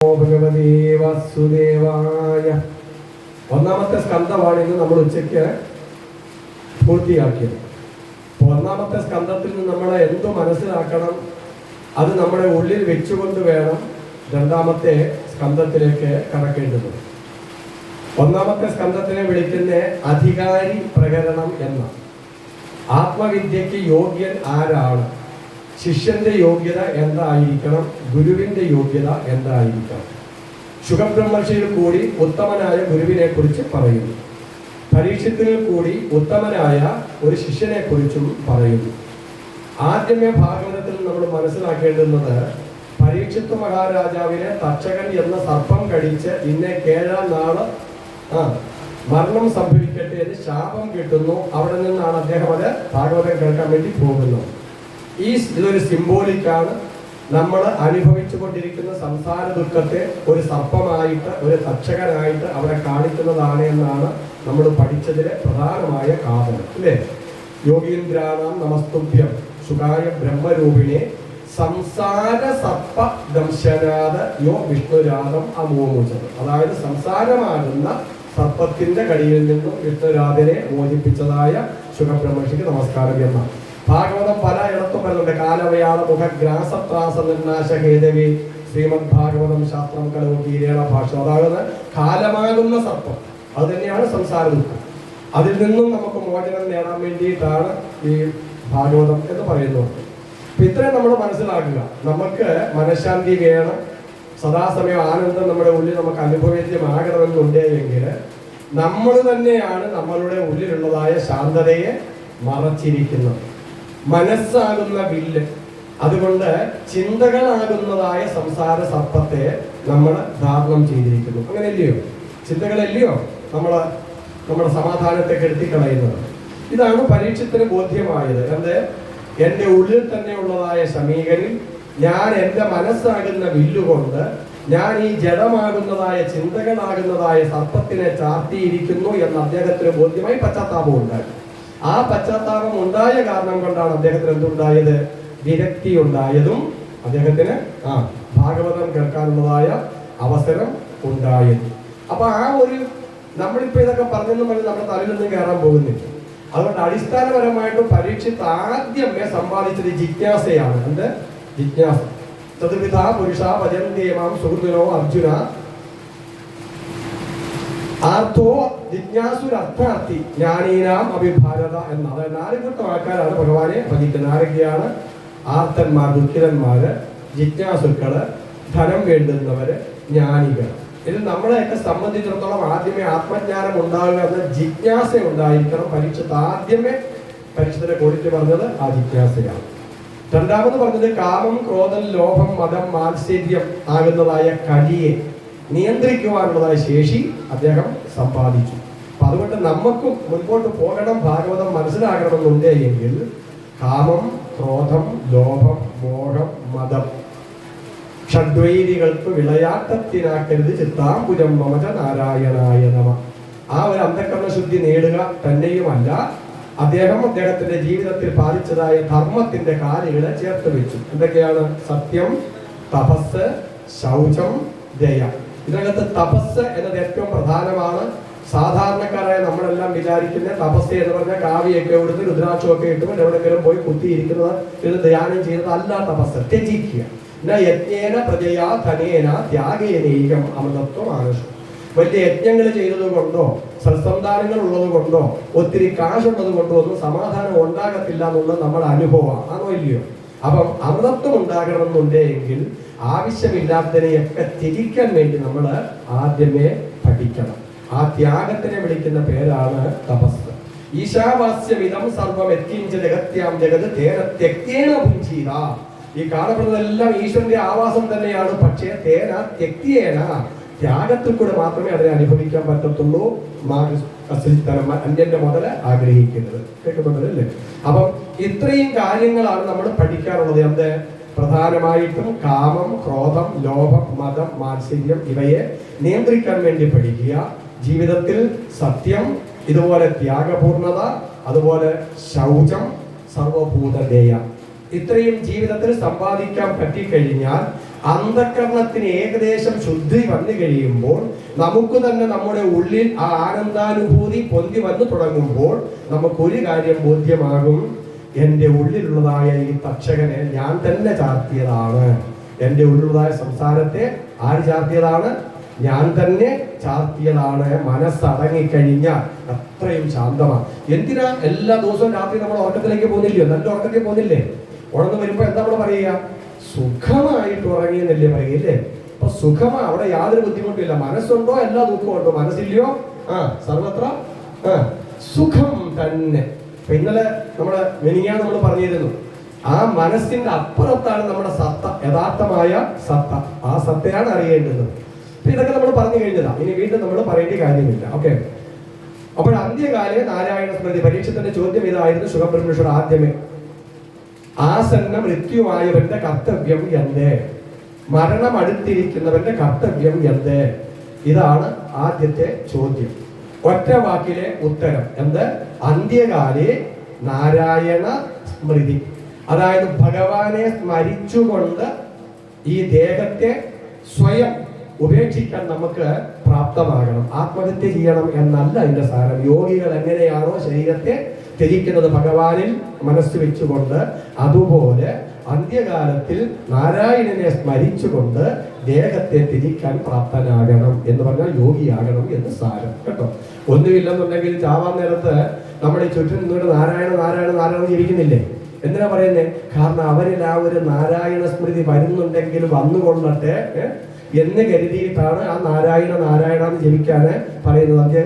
ഭഗവതേ വാസുദേവായ. ഒന്നാമത്തെ സ്കന്ധമാണ് ഇന്ന് നമ്മൾ ഉച്ചയ്ക്ക് പൂർത്തിയാക്കിയത്. ഒന്നാമത്തെ സ്കന്ധത്തിൽ നിന്ന് നമ്മൾ എന്തു മനസ്സിലാക്കണം, അത് നമ്മുടെ ഉള്ളിൽ വെച്ചുകൊണ്ട് വേണം രണ്ടാമത്തെ സ്കന്ധത്തിലേക്ക് കടക്കേണ്ടത്. ഒന്നാമത്തെ സ്കന്ധത്തിനെ വിളിക്കുന്ന അധികാരി പ്രകരണം എന്ന. ആത്മവിദ്യക്ക് യോഗ്യൻ ആരാണ്, ശിഷ്യന്റെ യോഗ്യത എന്തായിരിക്കണം, ഗുരുവിന്റെ യോഗ്യത എന്തായിരിക്കണം. ശുഖബ്രഹ്മർഷിയിൽ കൂടി ഉത്തമനായ ഗുരുവിനെ കുറിച്ച് പറയുന്നു. പരീക്ഷത്തിൽ കൂടി ഉത്തമനായ ഒരു ശിഷ്യനെ കുറിച്ചും പറയുന്നു. ആദ്യമേ ഭാഗവതത്തിൽ നമ്മൾ മനസ്സിലാക്കേണ്ടുന്നത്, പരീക്ഷിത്ത് മഹാരാജാവിനെ തക്ഷകൻ എന്ന സർപ്പം കടിച്ച് ഇന്നെ 7-ാം നാള് മരണം സംഭവിക്കട്ടെ എന്ന് ശാപം കിട്ടുന്നു. അവിടെ നിന്നാണ് അദ്ദേഹം അത് ഭാഗവതം കേൾക്കാൻ വേണ്ടി പോകുന്നത്. ഇതൊരു സിംബോളിക്കാണ്. നമ്മൾ അനുഭവിച്ചു കൊണ്ടിരിക്കുന്ന സംസാര ദുഃഖത്തെ ഒരു സർപ്പമായിട്ട്, ഒരു തക്ഷകനായിട്ട് അവിടെ കാണിക്കുന്നതാണ് എന്നാണ് നമ്മൾ പഠിച്ചതിലെ പ്രധാനമായ കാരണം, അല്ലേ? യോഗീന്ദ്രാണാം നമസ്തുഭ്യം സുഖായ ബ്രഹ്മരൂപിണെ സംസാര സർപ്പ ദംശനാഥ യോ വിഷ്ണുരാധം അമോമുചത്. അതായത് സംസാരമാകുന്ന സർപ്പത്തിന്റെ കടിയിൽ നിന്നും വിഷ്ണുരാധനെ മോചിപ്പിച്ചതായ ശുഖബ്രഹ്മർഷിക്ക് നമസ്കാരം എന്ന. ഭാഗവതം പലയിടത്തും പറയുന്നുണ്ട്. കാലവയാള മുഖഗ്രാസത്രാസ നിർനാശ ഹേതവി ശ്രീമദ് ഭാഗവതം ശാസ്ത്രം കലോ കീരേണ ഭാഷ. അതായത് കാലമാകുന്ന സർപ്പം, അത് തന്നെയാണ് സംസാര ദുഃഖം. അതിൽ നിന്നും നമുക്ക് മോചനം നേടാൻ വേണ്ടിയിട്ടാണ് ഈ ഭാഗവതം എന്ന് പറയുന്നത്. അപ്പൊ ഇത്രയും നമ്മൾ മനസ്സിലാക്കുക. നമുക്ക് മനഃശാന്തി വേണം, സദാസമയം ആനന്ദം നമ്മുടെ ഉള്ളിൽ നമുക്ക് അനുഭവേദ്യമാകണമെന്നുണ്ടെങ്കിൽ നമ്മൾ തന്നെയാണ് നമ്മളുടെ ഉള്ളിലുള്ളതായ ശാന്തതയെ മറച്ചിരിക്കുന്നത്. മനസ്സാകുന്ന വില്ല്, അതുകൊണ്ട് ചിന്തകളാകുന്നതായ സംസാര സർപ്പത്തെ നമ്മൾ ധാരണം ചെയ്തിരിക്കുന്നു. അങ്ങനെയല്ലയോ? ചിന്തകളല്ലയോ നമ്മുടെ സമാധാനത്തെ കെടുത്തിക്കളയുന്നത്. ഇതാണ് പരീക്ഷത്തിന് ബോധ്യമായത്. എൻ്റെ ഉള്ളിൽ തന്നെ ഉള്ളതായ സമീകരിൽ ഞാൻ എൻ്റെ മനസ്സാകുന്ന വില്ലുകൊണ്ട് ഞാൻ ഈ ജഡമാകുന്നതായ ചിന്തകളാകുന്നതായ സർപ്പത്തിനെ ചാർത്തിയിരിക്കുന്നു എന്ന് അദ്ദേഹത്തിന് ബോധ്യമായി പശ്ചാത്താപം ഉണ്ടായി. ആ പശ്ചാത്താപം ഉണ്ടായ കാരണം കൊണ്ടാണ് അദ്ദേഹത്തിന് എന്തുണ്ടായത്? വിരക്തി ഉണ്ടായതും അദ്ദേഹത്തിന് ഭാഗവതം കേൾക്കാനുള്ളതായ അവസരം ഉണ്ടായത്. അപ്പൊ നമ്മളിപ്പോ ഇതൊക്കെ പറഞ്ഞെന്ന് പറഞ്ഞ് നമ്മുടെ തലയിലൊന്നും കയറാൻ പോകുന്നില്ല. അതുകൊണ്ട് അടിസ്ഥാനപരമായിട്ട് പരീക്ഷിച്ച് ആദ്യമേ സമ്പാദിച്ചത് ജിജ്ഞാസയാണ്. ജിജ്ഞാസ. ചതുർവിധ പുരുഷ ഭജന്തേമാം സുഹൃത്തിനോ അർജുന ആർത്തോ ജിജ്ഞാസുരർത്ഥാർത്ഥി ജ്ഞാനീനാം അഭിഭാരത എന്ന. അതായത് 4 കൂട്ടം ആൾക്കാരാണ് ഭഗവാനെ ഭജിക്കുന്നത്. ആരൊക്കെയാണ്? ആർത്തന്മാർ, ദുഃഖിതന്മാര്, ജിജ്ഞാസുക്കള്, ധനം വേണ്ടുന്നവര്, ജ്ഞാനികൾ. ഇതിൽ നമ്മളെയൊക്കെ സംബന്ധിച്ചിടത്തോളം ആദ്യമേ ആത്മജ്ഞാനം ഉണ്ടാകുക എന്ന ജിജ്ഞാസ ഉണ്ടായിരിക്കണം. ആദ്യമേ പരീക്ഷത്തിനെ കൊടുത്ത് പറഞ്ഞത് ആ ജിജ്ഞാസയാണ്. രണ്ടാമത് പറഞ്ഞത് കാമം, ക്രോധം, ലോഭം, മതം, മാത്സര്യം ആകുന്നതായ കലിയെ നിയന്ത്രിക്കുവാനുള്ളതായ ശേഷി അദ്ദേഹം സമ്പാദിച്ചു. അപ്പൊ അതുകൊണ്ട് നമുക്കും മുൻപോട്ട് പോകണം, ഭാഗവതം മനസ്സിലാകണമെന്നുണ്ടെങ്കിൽ കാമം, ക്രോധം, ലോഭം, മോഹം, മതം ഷഡ്വൈരികൾക്ക് വിളയാട്ടത്തിനാക്കരുത് ചിത്താംബുജം മമച നാരായണായ നമ. ആ ഒരു അന്ധകരണ ശുദ്ധി നേടുക തന്നെയുമല്ല, അദ്ദേഹത്തിന്റെ ജീവിതത്തിൽ പാലിച്ചതായ ധർമ്മത്തിന്റെ കാര്യങ്ങളെ ചേർത്ത് വെച്ചു. എന്തൊക്കെയാണ്? സത്യം, തപസ്, ശൗചം, ദയ. ഇതിനകത്ത് തപസ് എന്നത് ഏറ്റവും പ്രധാനമാണ്. സാധാരണക്കാരായ നമ്മളെല്ലാം വിചാരിക്കുന്ന തപസ് എന്ന് പറഞ്ഞാൽ കാവ്യൊക്കെ എടുത്ത് രുദ്രാക്ഷമൊക്കെ ഇട്ടുകൊണ്ട് എവിടെയെങ്കിലും പോയി കുത്തിയിരിക്കുന്നത്, ഇത് ധ്യാനം ചെയ്യുന്നത് അല്ല. തപസ് ത്യജിക്കുക. യജ്ഞേന പ്രജയാ ധനേന ത്യാഗേനൈകം അമൃതത്വം ആകർഷം. വലിയ യജ്ഞങ്ങൾ ചെയ്തത് കൊണ്ടോ സൽസന്താനങ്ങൾ ഉള്ളത് കൊണ്ടോ ഒത്തിരി കാശുള്ളത് കൊണ്ടോ ഒന്നും സമാധാനം ഉണ്ടാകത്തില്ല എന്നുള്ളത് നമ്മുടെ അനുഭവമാണ്. ആണോ ഇല്ലയോ? അപ്പം അമൃതത്വം ഉണ്ടാകണമെന്നുണ്ടെങ്കിൽ ആവശ്യമില്ലാത്തതിനെയൊക്കെ ത്യജിക്കാൻ വേണ്ടി നമ്മൾ ആദ്യമേ പഠിക്കണം. ആ ത്യാഗത്തിനെ വിളിക്കുന്ന പേരാണ് തപസ്. ഈശാവാസ്യമിതം സർവം യത്കിഞ്ച ജഗത്യാം ജഗത് തേന ത്യക്തേന ഭുഞ്ചീത. ഈ കാണപ്പെടുന്നതെല്ലാം ഈശ്വരന്റെ ആവാസം തന്നെയാണ്. പക്ഷേ തേന ത്യക്തേന, ത്യാഗത്തിൽ കൂടെ മാത്രമേ അതിനെ അനുഭവിക്കാൻ പറ്റത്തുള്ളൂ. അന്യന്റെ മുതല് ആഗ്രഹിക്കുന്നത്. കേൾക്കുന്നുണ്ടല്ലേ? അപ്പം ഇത്രയും കാര്യങ്ങളാണ് നമ്മൾ പഠിക്കാനുള്ളത്. പ്രധാനമായിട്ടും കാമം, ക്രോധം, ലോഭം, മതം, മാത്സര്യം ഇവയെ നിയന്ത്രിക്കാൻ വേണ്ടി പഠിക്കുക. ജീവിതത്തിൽ സത്യം, ഇതുപോലെ ത്യാഗപൂർണത, അതുപോലെ ശൗചം, സർവഭൂതദേയ, ഇത്രയും ജീവിതത്തിൽ സമ്പാദിക്കാൻ പറ്റിക്കഴിഞ്ഞാൽ അന്ധകരണത്തിന് ഏകദേശം ശുദ്ധി വന്നു കഴിയുമ്പോൾ നമുക്ക് തന്നെ നമ്മുടെ ഉള്ളിൽ ആ ആനന്ദാനുഭൂതി പൊന്തി വന്നു തുടങ്ങുമ്പോൾ നമുക്കൊരു കാര്യം ബോധ്യമാകും, എൻ്റെ ഉള്ളിലുള്ളതായ ഈ തക്ഷകനെ ഞാൻ തന്നെ ചാർത്തിയതാണ്. എൻ്റെ ഉള്ളിലുള്ളതായ സംസാരത്തെ ആര് ചാർത്തിയതാണ്? ഞാൻ തന്നെ ചാർത്തിയതാണ്. മനസ്സടങ്ങിക്കഴിഞ്ഞാൽ അത്രയും ശാന്തമാണ്. എന്തിനാ എല്ലാ ദിവസവും രാത്രി നമ്മൾ ഉറക്കത്തിലേക്ക് പോകുന്നില്ലയോ? നല്ല ഉറക്കത്തിൽ പോകുന്നില്ലേ? ഉണർന്ന് വരുമ്പോ എന്താ നമ്മൾ പറയുക? സുഖമായിട്ട് ഉറങ്ങിയെന്നല്ലേ പറയില്ലേ? അപ്പൊ സുഖമാ, അവിടെ യാതൊരു ബുദ്ധിമുട്ടില്ല. മനസ്സുണ്ടോ എല്ലാ ദുഃഖവും ഉണ്ടോ? മനസ്സില്ലയോ? സർവത്ര സുഖം തന്നെ. അപ്പൊ ഇന്നലെ നമ്മൾ പറഞ്ഞിരുന്നു, ആ മനസ്സിന്റെ അപ്പുറത്താണ് നമ്മുടെ സത്ത, യഥാർത്ഥമായ സത്ത. ആ സത്തയാണ് അറിയേണ്ടത്. അപ്പൊ ഇതൊക്കെ നമ്മൾ പറഞ്ഞു കഴിഞ്ഞതാ, ഇനി വീണ്ടും നമ്മൾ പറയേണ്ട കാര്യമില്ല. ഓക്കെ. അപ്പോൾ അന്ത്യകാലേ നാരായണ സ്മൃതി. പരീക്ഷത്തിന്റെ ചോദ്യം ഇതായിരുന്നു ശുഖബ്രഹ്മേശ്വര ആദ്യമേ. ആസന്ന മൃത്യുവായവന്റെ കർത്തവ്യം എന്ത്? മരണം അടുത്തിരിക്കുന്നവന്റെ കർത്തവ്യം എന്ത്? ഇതാണ് ആദ്യത്തെ ചോദ്യം. ഒറ്റ വാക്കിലെ ഉത്തരം എന്ത്? അന്ത്യകാലേ നാരായണ സ്മൃതി. അതായത് ഭഗവാനെ സ്മരിച്ചുകൊണ്ട് ഈ ദേഹത്തെ സ്വയം ഉപേക്ഷിക്കാൻ നമുക്ക് പ്രാപ്തമാകണം. ആത്മഹത്യ ചെയ്യണം എന്നല്ല അതിന്റെ സാരം. യോഗികൾ എങ്ങനെയാണോ ശരീരത്തെ ത്യജിക്കുന്നത് ഭഗവാനിൽ മനസ്സ് വെച്ചുകൊണ്ട്, അതുപോലെ അന്ത്യകാലത്തിൽ നാരായണനെ സ്മരിച്ചുകൊണ്ട് ദേഹത്തെ ത്യജിക്കാൻ പ്രാപ്തനാകണം എന്ന് പറഞ്ഞാൽ യോഗിയാകണം എന്ന് സാരം കേട്ടോ. ഒന്നുമില്ലെന്നുണ്ടെങ്കിൽ ചാവാൻ നേരത്ത് നമ്മുടെ ചുറ്റും നിന്നുകൊണ്ട് നാരായണ നാരായണ നാരായണ ജപിക്കുന്നില്ലേ? എന്തിനാ പറയുന്നത്? കാരണം അവരിൽ ആ ഒരു നാരായണ സ്മൃതി വരുന്നുണ്ടെങ്കിൽ വന്നുകൊള്ളട്ടെ എന്ന് കരുതിയിട്ടാണ് ആ നാരായണ നാരായണ എന്ന് ജപിക്കാന് പറയുന്നത്. അത്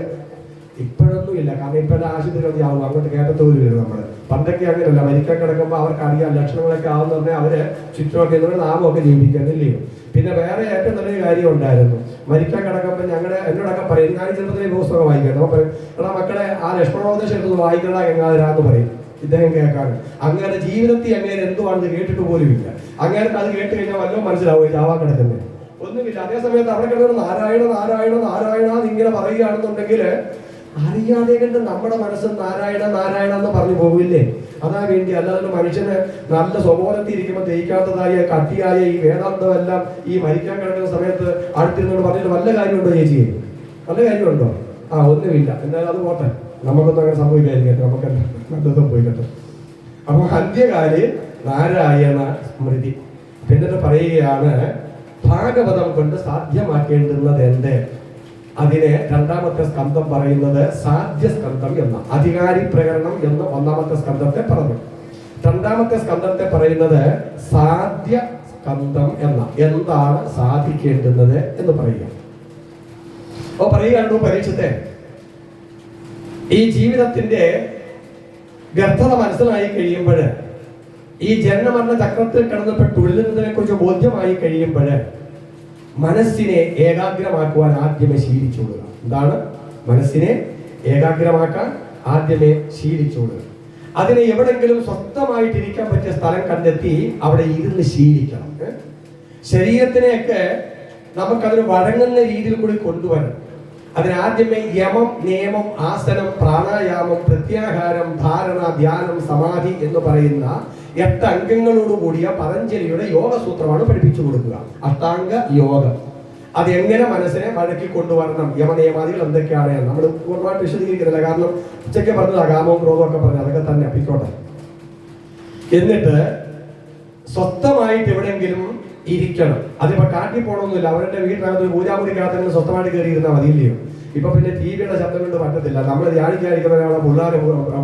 ഇപ്പോഴൊന്നും ഇല്ല, കാരണം ഇപ്പോഴത്തെ ആശുപത്രികൾ ആവും, അങ്ങോട്ട് കേട്ടത്തോലും വരും. നമ്മള് പണ്ടൊക്കെ അങ്ങനെയല്ല, മരിക്കാൻ കിടക്കുമ്പോൾ അവർക്ക് അറിയാം ലക്ഷണങ്ങളൊക്കെ ആവുന്ന പറഞ്ഞാൽ അവര് ചുറ്റുമൊക്കെ നാമൊക്കെ ജീവിക്കാനില്ലയോ. പിന്നെ വേറെ ഏറ്റവും നല്ലൊരു കാര്യം ഉണ്ടായിരുന്നു, മരിക്കാൻ കിടക്കുമ്പോൾ എന്നോടൊക്കെ പറയും, ഞാൻ ചെറുപ്പത്തിലെ പുസ്തകം വായിക്കണം. അപ്പൊ പറയും, എടാ മക്കളെ ആ ലക്ഷ്മണോപദേശം എടുത്ത് വായിക്കണ എങ്ങാതിരാന്ന് പറയും. ഇദ്ദേഹം കേൾക്കാണ്. അങ്ങനെ ജീവിതത്തിൽ അങ്ങനെ എന്തുവാണെന്ന് കേട്ടിട്ട് പോലുമില്ല. അങ്ങനെ അത് കേട്ട് കഴിഞ്ഞാൽ വല്ലതും മനസ്സിലാവും ചാവാൻ കിടക്കുന്നത് ഒന്നുമില്ല. അതേ സമയത്ത് അവിടെ കിടക്കുന്ന നാരായണ നാരായണ നാരായണ ഇങ്ങനെ പറയുകയാണെന്നുണ്ടെങ്കിൽ അറിയാതെ കണ്ട് നമ്മുടെ മനസ്സ് നാരായണ നാരായണ എന്ന് പറഞ്ഞു പോകില്ലേ? അതാ വേണ്ടി. അല്ലാതെ മനുഷ്യന് നല്ല സ്വബോധത്തിൽ ഇരിക്കുമ്പോൾ ദഹിക്കാത്തതായ കട്ടിയായ ഈ വേദാന്തമെല്ലാം ഈ മരിക്കാൻ കിടക്കുന്ന സമയത്ത് അടുത്തിരുന്നോട് പറഞ്ഞിട്ട് വല്ല കാര്യമുണ്ടോ ചേച്ചി? വല്ല കാര്യമുണ്ടോ? ഒന്നുമില്ല. എന്നാലും അത് പോട്ടെ, നമുക്കൊന്നും അങ്ങനെ സംഭവിക്കാതിരിക്കട്ടെ, നമുക്ക് നല്ലത് സംഭവിക്കട്ടെ. അപ്പൊ അന്ത്യകാലേ നാരായണ സ്മൃതി. എന്നിട്ട് പറയുകയാണ്, ഭാഗവതം കൊണ്ട് സാധ്യമാക്കേണ്ടുന്നത് എന്ത്? അതിനെ രണ്ടാമത്തെ സ്കന്ധം പറയുന്നത് സാധ്യ സ്കന്ധം എന്ന, അധികാരി പ്രകരണം എന്ന് ഒന്നാമത്തെ സ്കന്ധത്തെ പറഞ്ഞു. രണ്ടാമത്തെ സ്കന്ധത്തെ പറയുന്നത് സാധ്യ സ്കന്ധം എന്ന, എന്താണ് സാധിക്കേണ്ടുന്നത് എന്ന് പറയുക. അപ്പൊ പറയുകയാണോ പരീക്ഷത്തെ ഈ ജീവിതത്തിന്റെ വ്യർത്ഥത മനസ്സിലായി കഴിയുമ്പോൾ, ഈ ജന്മമരണ ചക്രത്തിൽ കിടന്നപ്പെട്ട് ഉള്ളുന്നതിനെ കുറിച്ച് ബോധ്യമായി കഴിയുമ്പോൾ മനസ്സിനെ ഏകാഗ്രമാക്കുവാൻ ആദ്യമേ ശീലിച്ചോളുക. എന്താണ്? മനസ്സിനെ ഏകാഗ്രമാക്കാൻ ആദ്യമേ ശീലിച്ചോളുക. അതിനെ എവിടെങ്കിലും സ്വസ്ഥമായിട്ടിരിക്കാൻ പറ്റിയ സ്ഥലം കണ്ടെത്തി അവിടെ ഇരുന്ന് ശീലിക്കണം. ശരീരത്തിനെയൊക്കെ നമുക്കതിന് വഴങ്ങുന്ന രീതിയിൽ കൂടി കൊണ്ടുവരണം. അതിനാദ്യമേ യമം, നിയമം, ആസനം, പ്രാണായാമം, പ്രത്യാഹാരം, ധാരണ, ധ്യാനം, സമാധി എന്ന് പറയുന്ന 8 അംഗങ്ങളോടുകൂടിയ പതഞ്ജലിയുടെ യോഗസൂത്രമാണ് പഠിപ്പിച്ചു കൊടുക്കുക. അഷ്ടാംഗ യോഗം. അതെങ്ങനെ മനസ്സിനെ വഴക്കി കൊണ്ടുവരണം, യമനിയമാദികൾ എന്തൊക്കെയാണ് നമ്മൾ ഒരുപാട് വിശദീകരിക്കുന്നില്ല. കാരണം ഉച്ചയ്ക്ക് പറഞ്ഞത് കാമവും ക്രോധവും ഒക്കെ പറഞ്ഞു, അതൊക്കെ തന്നെ അപ്പിക്കോട്ടെ. എന്നിട്ട് സ്വസ്ഥമായിട്ട് എവിടെയെങ്കിലും ഇരിക്കണം. അതിപ്പോ കാട്ടി പോകണമെന്നില്ല. അവരുടെ വീട്ടിനകത്ത് പൂജാമുറിക്കകത്ത് സ്വസ്ഥമായിട്ട് കയറി ഇരുന്നാൽ മതിയില്ലയോ? ഇപ്പൊ പിന്നെ ടിവിയുടെ ശബ്ദം കൊണ്ട് പറ്റത്തില്ല. നമ്മൾ ധ്യാനിക്കാതിരിക്കുന്ന ഒരാളെ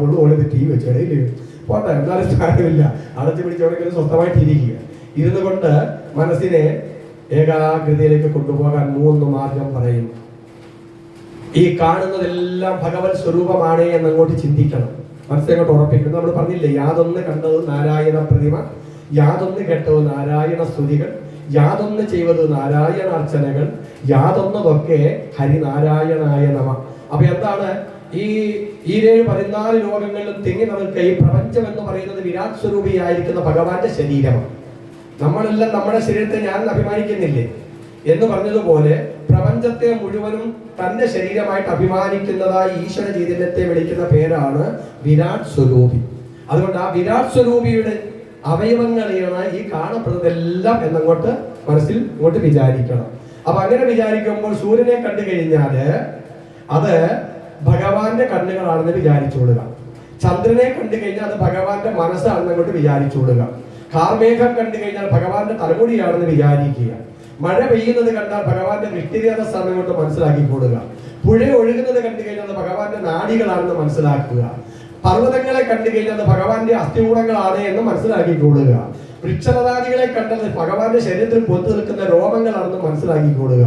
മുള്ളു പോലെ ടി വെച്ചിടയില്ലയോ? പോട്ടെ, എന്നാലും കാര്യമില്ല. അടച്ചു പിടിച്ചവരെങ്കിലും സ്വസ്ഥമായിട്ട് ഇരിക്കുക. ഇരുന്നു കൊണ്ട് മനസ്സിനെ ഏകാഗ്രതയിലേക്ക് കൊണ്ടുപോകാൻ 3 മാർഗം പറയും. ഈ കാണുന്നതെല്ലാം ഭഗവത് സ്വരൂപമാണ് എന്നങ്ങോട്ട് ചിന്തിക്കണം. മനസ്സിലങ്ങോട്ട് ഉറപ്പിക്കണം. നമ്മൾ പറഞ്ഞില്ലേ, യാതൊന്ന് കണ്ടത് നാരായണ പ്രതിമ, യാതൊന്ന് കേട്ടത് നാരായണ സ്തുതികൾ, യാതൊന്ന് ചെയ്തത് നാരായണ അർച്ചനകൾ, യാതൊന്നതൊക്കെ ഹരിനാരായണായ നമ. അപ്പൊ എന്താണ് ഈ 14 ലോകങ്ങളിലും തിങ്ങി നിൽക്കുക ഈ പ്രപഞ്ചം എന്ന് പറയുന്നത് വിരാട് സ്വരൂപിയായിരിക്കുന്ന ഭഗവാന്റെ ശരീരമാണ്. നമ്മളെല്ലാം നമ്മുടെ ശരീരത്തെ ഞാൻ അഭിമാനിക്കുന്നില്ലേ എന്ന് പറഞ്ഞതുപോലെ പ്രപഞ്ചത്തെ മുഴുവനും തന്റെ ശരീരമായിട്ട് അഭിമാനിക്കുന്നതായി ഈശ്വര ചൈതന്യത്തെ വിളിക്കുന്ന പേരാണ് വിരാട് സ്വരൂപി. അതുകൊണ്ട് ആ വിരാട് സ്വരൂപിയുടെ അവയവങ്ങളെയാണ് ഈ കാണപ്പെടുന്നതെല്ലാം എന്നങ്ങോട്ട് മനസ്സിൽ ഇങ്ങോട്ട് വിചാരിക്കണം. അപ്പൊ അങ്ങനെ വിചാരിക്കുമ്പോൾ സൂര്യനെ കണ്ടു കഴിഞ്ഞാല് അത് ഭഗവാന്റെ കണ്ണുകളാണെന്ന് വിചാരിച്ചുകൊള്ളുക. ചന്ദ്രനെ കണ്ടു കഴിഞ്ഞാൽ അത് ഭഗവാന്റെ മനസ്സാണെന്ന് അങ്ങോട്ട് വിചാരിച്ചുകൊള്ളുക. കാർമേഘം കണ്ടു കഴിഞ്ഞാൽ ഭഗവാന്റെ തലമുടിയാണെന്ന് വിചാരിക്കുക. മഴ പെയ്യുന്നത് കണ്ടാൽ ഭഗവാന്റെ വ്യക്തിഗതസ്ഥാനം കൊണ്ട് മനസ്സിലാക്കിക്കൊള്ളുക. പുഴ ഒഴുകുന്നത് കണ്ടു കഴിഞ്ഞാൽ ഭഗവാന്റെ നാഡികളാണെന്ന് മനസ്സിലാക്കുക. പർവ്വതങ്ങളെ കണ്ടു കഴിഞ്ഞാൽ ഭഗവാന്റെ അസ്ഥികൂടങ്ങളാണ് എന്ന് മനസ്സിലാക്കിക്കൊള്ളുക. വൃക്ഷലതാദികളെ കണ്ടത് ഭഗവാന്റെ ശരീരത്തിൽ പൊത്തു നിൽക്കുന്ന രോമങ്ങളാണെന്ന് മനസ്സിലാക്കിക്കൊള്ളുക.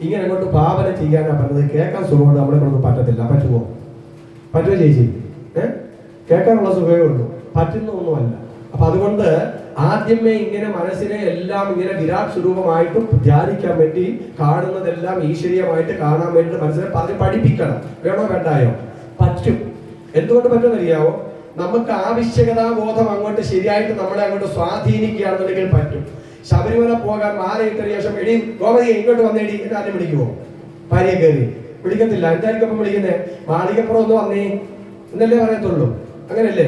ഇങ്ങനെ അങ്ങോട്ട് ഭാവന ചെയ്യാനാണ് പറഞ്ഞത്. കേൾക്കാൻ സുഖമുണ്ട്, നമ്മളെ കൊണ്ട് പറ്റത്തില്ല. പറ്റുമോ? പറ്റുമോ ചേച്ചി? കേൾക്കാനുള്ള സുഖമേ ഉള്ളൂ, പറ്റുന്ന ഒന്നുമല്ല. അപ്പൊ അതുകൊണ്ട് ആദ്യമേ ഇങ്ങനെ മനസ്സിനെ എല്ലാം ഇങ്ങനെ വിരാട് സ്വരൂപമായിട്ട് ധ്യാനിക്കാൻ വേണ്ടി കാണുന്നതെല്ലാം ഈശ്വരീയമായിട്ട് കാണാൻ വേണ്ടി മനസ്സിനെ പറഞ്ഞ് പഠിപ്പിക്കണം. വേണോ വേണ്ടായോ? പറ്റും. എന്തുകൊണ്ട് പറ്റുമെന്നറിയാവോ? നമുക്ക് ആവശ്യകതാബോധം അങ്ങോട്ട് ശരിയായിട്ട് നമ്മളെ അങ്ങോട്ട് സ്വാധീനിക്കുകയാണെന്നുണ്ടെങ്കിൽ പറ്റും. ശബരിമല പോകാൻ മാലയിട്ട ശേഷം എടി ഗോമതിയെ ഇങ്ങോട്ട് വന്നേടി എന്ന് ആദ്യം വിളിക്കുവോ? ഭാര്യ കയറി വിളിക്കത്തില്ല. എന്തായിരിക്കും വിളിക്കുന്നേ? മാളികപ്പുറം ഒന്ന് വന്നേ എന്നല്ലേ പറയത്തുള്ളൂ. അങ്ങനല്ലേ?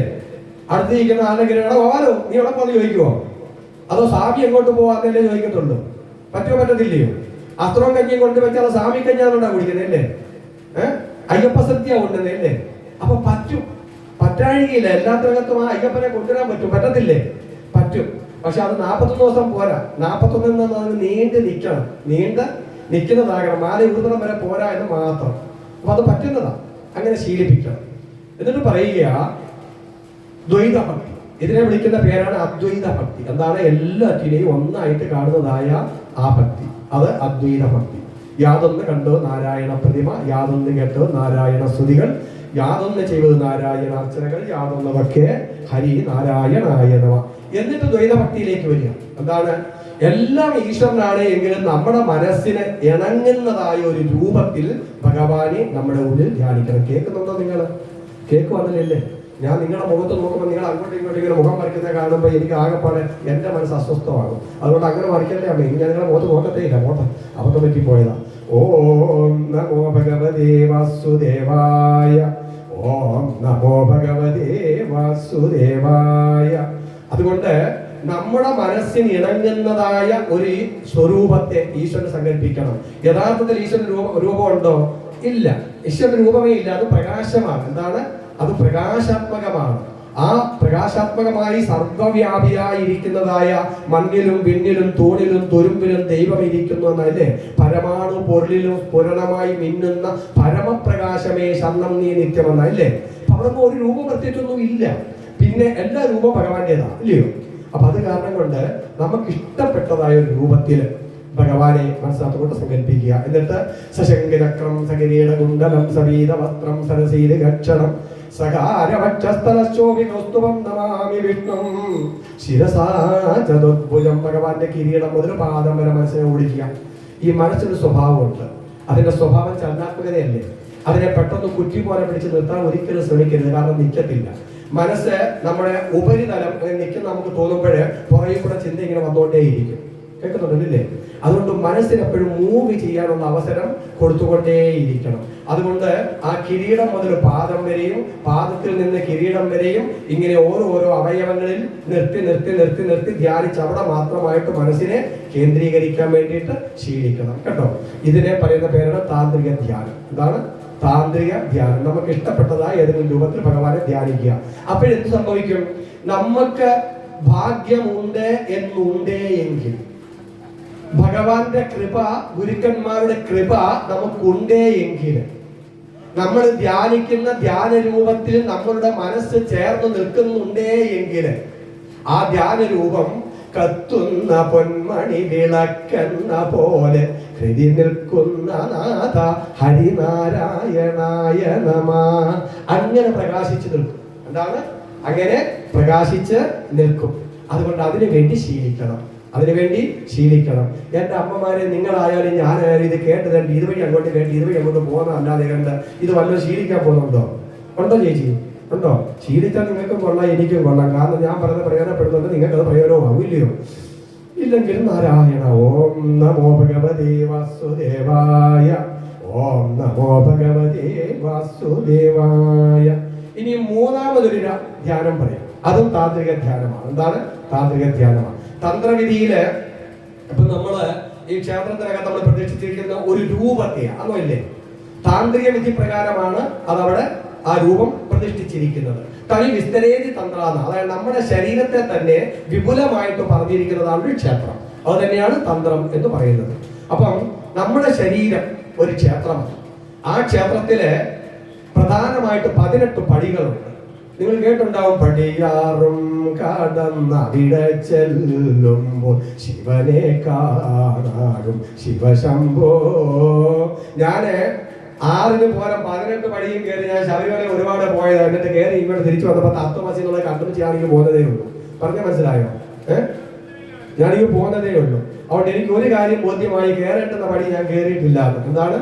അടുത്തിരിക്കുന്ന ആരെങ്കിലും എടാ പോവാലോ, നീ എവിടെ പോന്ന് ചോദിക്കുവോ? അതോ സ്വാമി എങ്ങോട്ട് പോവാന്നല്ലേ ചോദിക്കത്തുള്ളൂ. പറ്റുമോ? പറ്റത്തില്ലയോ? അസ്ത്രവും കഞ്ഞിയും കൊണ്ടുവച്ചാൽ സ്വാമി കഞ്ഞാന്നുണ്ടാ കുടിക്കുന്നത് അല്ലേ? അയ്യപ്പ സദ്യ കൊണ്ടുവന്നേ അല്ലേ? അപ്പൊ പറ്റും. പറ്റാഴികയില്ല. എല്ലാത്തിനകത്തും ആ അയ്യപ്പനെ കൊണ്ടുവരാൻ പറ്റും. പറ്റത്തില്ലേ? പറ്റും. പക്ഷെ അത് 41 ദിവസം പോരാ. 41 നിന്ന് നീണ്ടു നിൽക്കണം. നിൽക്കുന്നതാകണം. മാല ഊർത്തണം വരെ പോരാ എന്ന് മാത്രം. അപ്പൊ അത് പറ്റുന്നതാ. അങ്ങനെ ശീലിപ്പിക്കണം. എന്നിട്ട് പറയുക ദ്വൈത ഭക്തി. ഇതിനെ വിളിക്കുന്ന പേരാണ് അദ്വൈത ഭക്തി. എന്താണ്? എല്ലാറ്റിനെയും ഒന്നായിട്ട് കാണുന്നതായ ആ ഭക്തി, അത് അദ്വൈത ഭക്തി. യാതൊന്ന് കണ്ടോ നാരായണ പ്രതിമ, യാതൊന്ന് കേട്ടോ നാരായണ സ്തുതികൾ, യാതൊന്ന് ചെയ്തത് നാരായണ അർച്ചനകൾ, യാതൊന്നതൊക്കെ ഹരി നാരായണായ നമ. എന്നിട്ട് ദ്വൈത ഭക്തിയിലേക്ക് വരിക. എന്താണ്? എല്ലാം ഈശ്വരനാണ് എങ്കിലും നമ്മുടെ മനസ്സിന് ഇണങ്ങുന്നതായ ഒരു രൂപത്തിൽ ഭഗവാനെ നമ്മുടെ ഉള്ളിൽ ധ്യാനിക്കണം. കേൾക്കുന്നുണ്ടോ നിങ്ങൾ? കേൾക്കുവാന്നല്ലേ? ഞാൻ നിങ്ങളുടെ മുഖത്ത് നോക്കുമ്പോൾ നിങ്ങൾ അങ്ങോട്ടും ഇങ്ങോട്ടും ഇങ്ങനെ മുഖം വരയ്ക്കുന്നത് കാണുമ്പോൾ എനിക്ക് ആകെപ്പാടെ എൻ്റെ മനസ്സ് അസ്വസ്ഥമാകും. അതുകൊണ്ട് അങ്ങനെ വരയ്ക്കല്ലേ അമ്മ. ഇനി ഞാൻ നിങ്ങളുടെ മുഖത്ത് നോക്കത്തേ ഇല്ല. മോട്ടം അബദ്ധം പറ്റിപ്പോയതാ. ഓം നമോ ഭഗവതേ വാസുദേവായ, ഓം നമോ ഭഗവതേ വാസുദേവായ. അതുകൊണ്ട് നമ്മുടെ മനസ്സിന് ഇണങ്ങുന്നതായ ഒരു സ്വരൂപത്തെ ഈശ്വരൻ സങ്കല്പിക്കണം. യഥാർത്ഥത്തിൽ ഈശ്വരൻ രൂപമുണ്ടോ? ഇല്ല. ഈശ്വരൻ രൂപമേ ഇല്ല. അത് പ്രകാശമാണ്. എന്താണ്? അത് പ്രകാശാത്മകമാണ്. ആ പ്രകാശാത്മകമായി സർവവ്യാപിയായിരിക്കുന്നതായ മണ്ണിലും വിണ്ണിലും തൂണിലും തുരുമ്പിലും ദൈവം ഇരിക്കുന്നു എന്നല്ലേ? പരമാണു പൊരുളിലും സ്ഫുരണമായി മിന്നുന്ന പരമപ്രകാശമേ ശരണം നീ നിത്യമെന്നല്ലേ? അപ്പൊ അവിടെ ഒരു രൂപം പ്രത്യേകിച്ചൊന്നും ഇല്ല. പിന്നെ എല്ലാ രൂപവും ഭഗവാന്റേതാ, ഇല്ലയോ? അപ്പൊ അത് കാരണം കൊണ്ട് നമുക്ക് ഇഷ്ടപ്പെട്ടതായ ഒരു രൂപത്തിൽ ഭഗവാനെ മനസ്സിനകത്തോട്ട് സങ്കല്പിക്കുക. എന്നിട്ട് സശങ്കചക്രം സകിരീട കുണ്ടലം സവീത വസ്ത്രം സരസീല ഗക്ഷണം സകാരവക്ഷസ്ഥലശോഭി കൗസ്തുഭം നമാമി വിഷ്ണും ശിരസാ ചതുർഭുജം. ഭഗവാന്റെ കിരീടം മുതൽ പാദം വരെ മനസ്സിനെ ഓടിക്കുക. ഈ മനസ്സിന് സ്വഭാവമുണ്ട്. അതിന്റെ സ്വഭാവം ചലനാത്മകതയല്ലേ? അതിനെ പെട്ടെന്ന് കുറ്റി പോലെ പിടിച്ച് നിർത്താൻ ഒരിക്കലും ശ്രമിക്കരുത്. കാരണം നിൽക്കത്തില്ല. മനസ്സ് നമ്മുടെ ഉപരിതലം നിൽക്കുന്ന നമുക്ക് തോന്നുമ്പോഴേ പുറകെ കൂടെ ചിന്ത ഇങ്ങനെ വന്നുകൊണ്ടേയിരിക്കും. കേൾക്കുന്നുണ്ടല്ലേ? അതുകൊണ്ട് മനസ്സിന് എപ്പോഴും മൂവ് ചെയ്യാനുള്ള അവസരം കൊടുത്തുകൊണ്ടേയിരിക്കണം. അതുകൊണ്ട് ആ കിരീടം മുതൽ പാദം വരെയും പാദത്തിൽ നിന്ന് കിരീടം വരെയും ഇങ്ങനെ ഓരോ അവയവങ്ങളിൽ നിർത്തി ധ്യാനിച്ച് അവിടെ മാത്രമായിട്ട് മനസ്സിനെ കേന്ദ്രീകരിക്കാൻ വേണ്ടിയിട്ട് ശീലിക്കണം. കേട്ടോ? ഇതിനെ പറയുന്ന പേരാണ് താന്ത്രിക ധ്യാനം. എന്താണ്? താന്ത്രിക ധ്യാനം. നമുക്ക് ഇഷ്ടപ്പെട്ടതായ ഏതെങ്കിലും രൂപത്തിൽ ഭഗവാനെ ധ്യാനിക്കുക. അപ്പോഴെന്ത് സംഭവിക്കും? നമുക്ക് ഭാഗ്യമുണ്ട് എന്നുണ്ടേ എങ്കിൽ, ഭഗവാന്റെ കൃപ, ഗുരുക്കന്മാരുടെ കൃപ നമുക്കുണ്ടേ എങ്കിൽ, നമ്മൾ ധ്യാനിക്കുന്ന ധ്യാന രൂപത്തിൽ നമ്മളുടെ മനസ്സ് ചേർന്ന് നിൽക്കുന്നുണ്ടേ എങ്കിൽ, ആ ധ്യാന രൂപം കത്തുന്ന പൊന്മണി വിളക്കെന്ന പോലെ ഹൃദി നിൽക്കുന്ന നാഥ ഹരിനാരായണായ നമ. അങ്ങനെ പ്രകാശിച്ചു നിൽക്കും. എന്താണ്? അങ്ങനെ പ്രകാശിച്ച് നിൽക്കും. അതുകൊണ്ട് അതിനു വേണ്ടി ശീലിക്കണം. എൻ്റെ അമ്മമാരെ, നിങ്ങളായാലും ഞാനായാലും ഇത് കേട്ടതുണ്ട്. ഇതുവഴി അങ്ങോട്ട് കേട്ട് ഇതുവഴി അങ്ങോട്ട് പോകുന്ന അല്ലാതെ കണ്ട് ഇത് വല്ലതും ശീലിക്കാൻ പോകുന്നുണ്ടോ? ഉണ്ടോ ചേച്ചി? ഉണ്ടോ? ശീലിച്ചാൽ നിങ്ങൾക്കും കൊള്ളാം, എനിക്കും കൊള്ളാം. കാരണം ഞാൻ പറഞ്ഞ പ്രയോജനപ്പെടുന്നുണ്ട്, നിങ്ങൾക്കത് പ്രയോജനമാകും, ഇല്ലയോ? ഇല്ലെങ്കിൽ നാരായണ. ഓം നമോ ഭഗവതേ വാസുദേവായ, ഓം നമോ ഭഗവതേ വാസുദേവായ. ഇനി മൂന്നാമതൊരു ധ്യാനം പറയാം. അതും താന്ത്രിക ധ്യാനമാണ്. എന്താണ്? താന്ത്രിക ധ്യാനമാണ്. തന്ത്രവിധിയില് അപ്പൊ നമ്മള് ഈ ക്ഷേത്രത്തിനൊക്കെ നമ്മൾ പ്രതീക്ഷിച്ചിരിക്കുന്ന ഒരു രൂപത്തെയാണ്, അതോ ഇല്ലേ? താന്ത്രിക വിധി പ്രകാരമാണ് അതവിടെ ആ രൂപം പ്രതിഷ്ഠിച്ചിരിക്കുന്നത്. തനി വിസ്തരേതി തന്ത്രാണ്, അതായത് നമ്മുടെ ശരീരത്തെ തന്നെ വിപുലമായിട്ട് പറഞ്ഞിരിക്കുന്നതാണ് ഒരു ക്ഷേത്രം. അത് തന്നെയാണ് തന്ത്രം എന്ന് പറയുന്നത്. അപ്പം നമ്മുടെ ശരീരം ഒരു ക്ഷേത്രമാണ്. ആ ക്ഷേത്രത്തില് പ്രധാനമായിട്ട് 18 പടികളുണ്ട്. നിങ്ങൾ കേട്ടുണ്ടാവും, പടിയാറും കടന്നവിടെ ചെല്ലുമ്പോൾ ശിവനെ കാണാറും ശിവശംഭോ. ഞാന് 6 പോലെ 18 പടിയും കയറി ഞാൻ ശബരിമല ഒരുപാട് പോയത്. എന്നിട്ട് കയറി ഇങ്ങോട്ട് തിരിച്ചു വന്നപ്പോ തത്വമസി എന്നുള്ള കണ്ടും ചെയ്യാണെങ്കിൽ പോകുന്നതേ ഉള്ളൂ. പറഞ്ഞ മനസ്സിലായോ? ഞാനിങ്ങ് പോകുന്നതേ ഉള്ളൂ. അതുകൊണ്ട് എനിക്ക് ഒരു കാര്യം ബോധ്യമായി, കയറേണ്ടുന്ന പടി ഞാൻ കയറിയിട്ടില്ല. എന്താണ്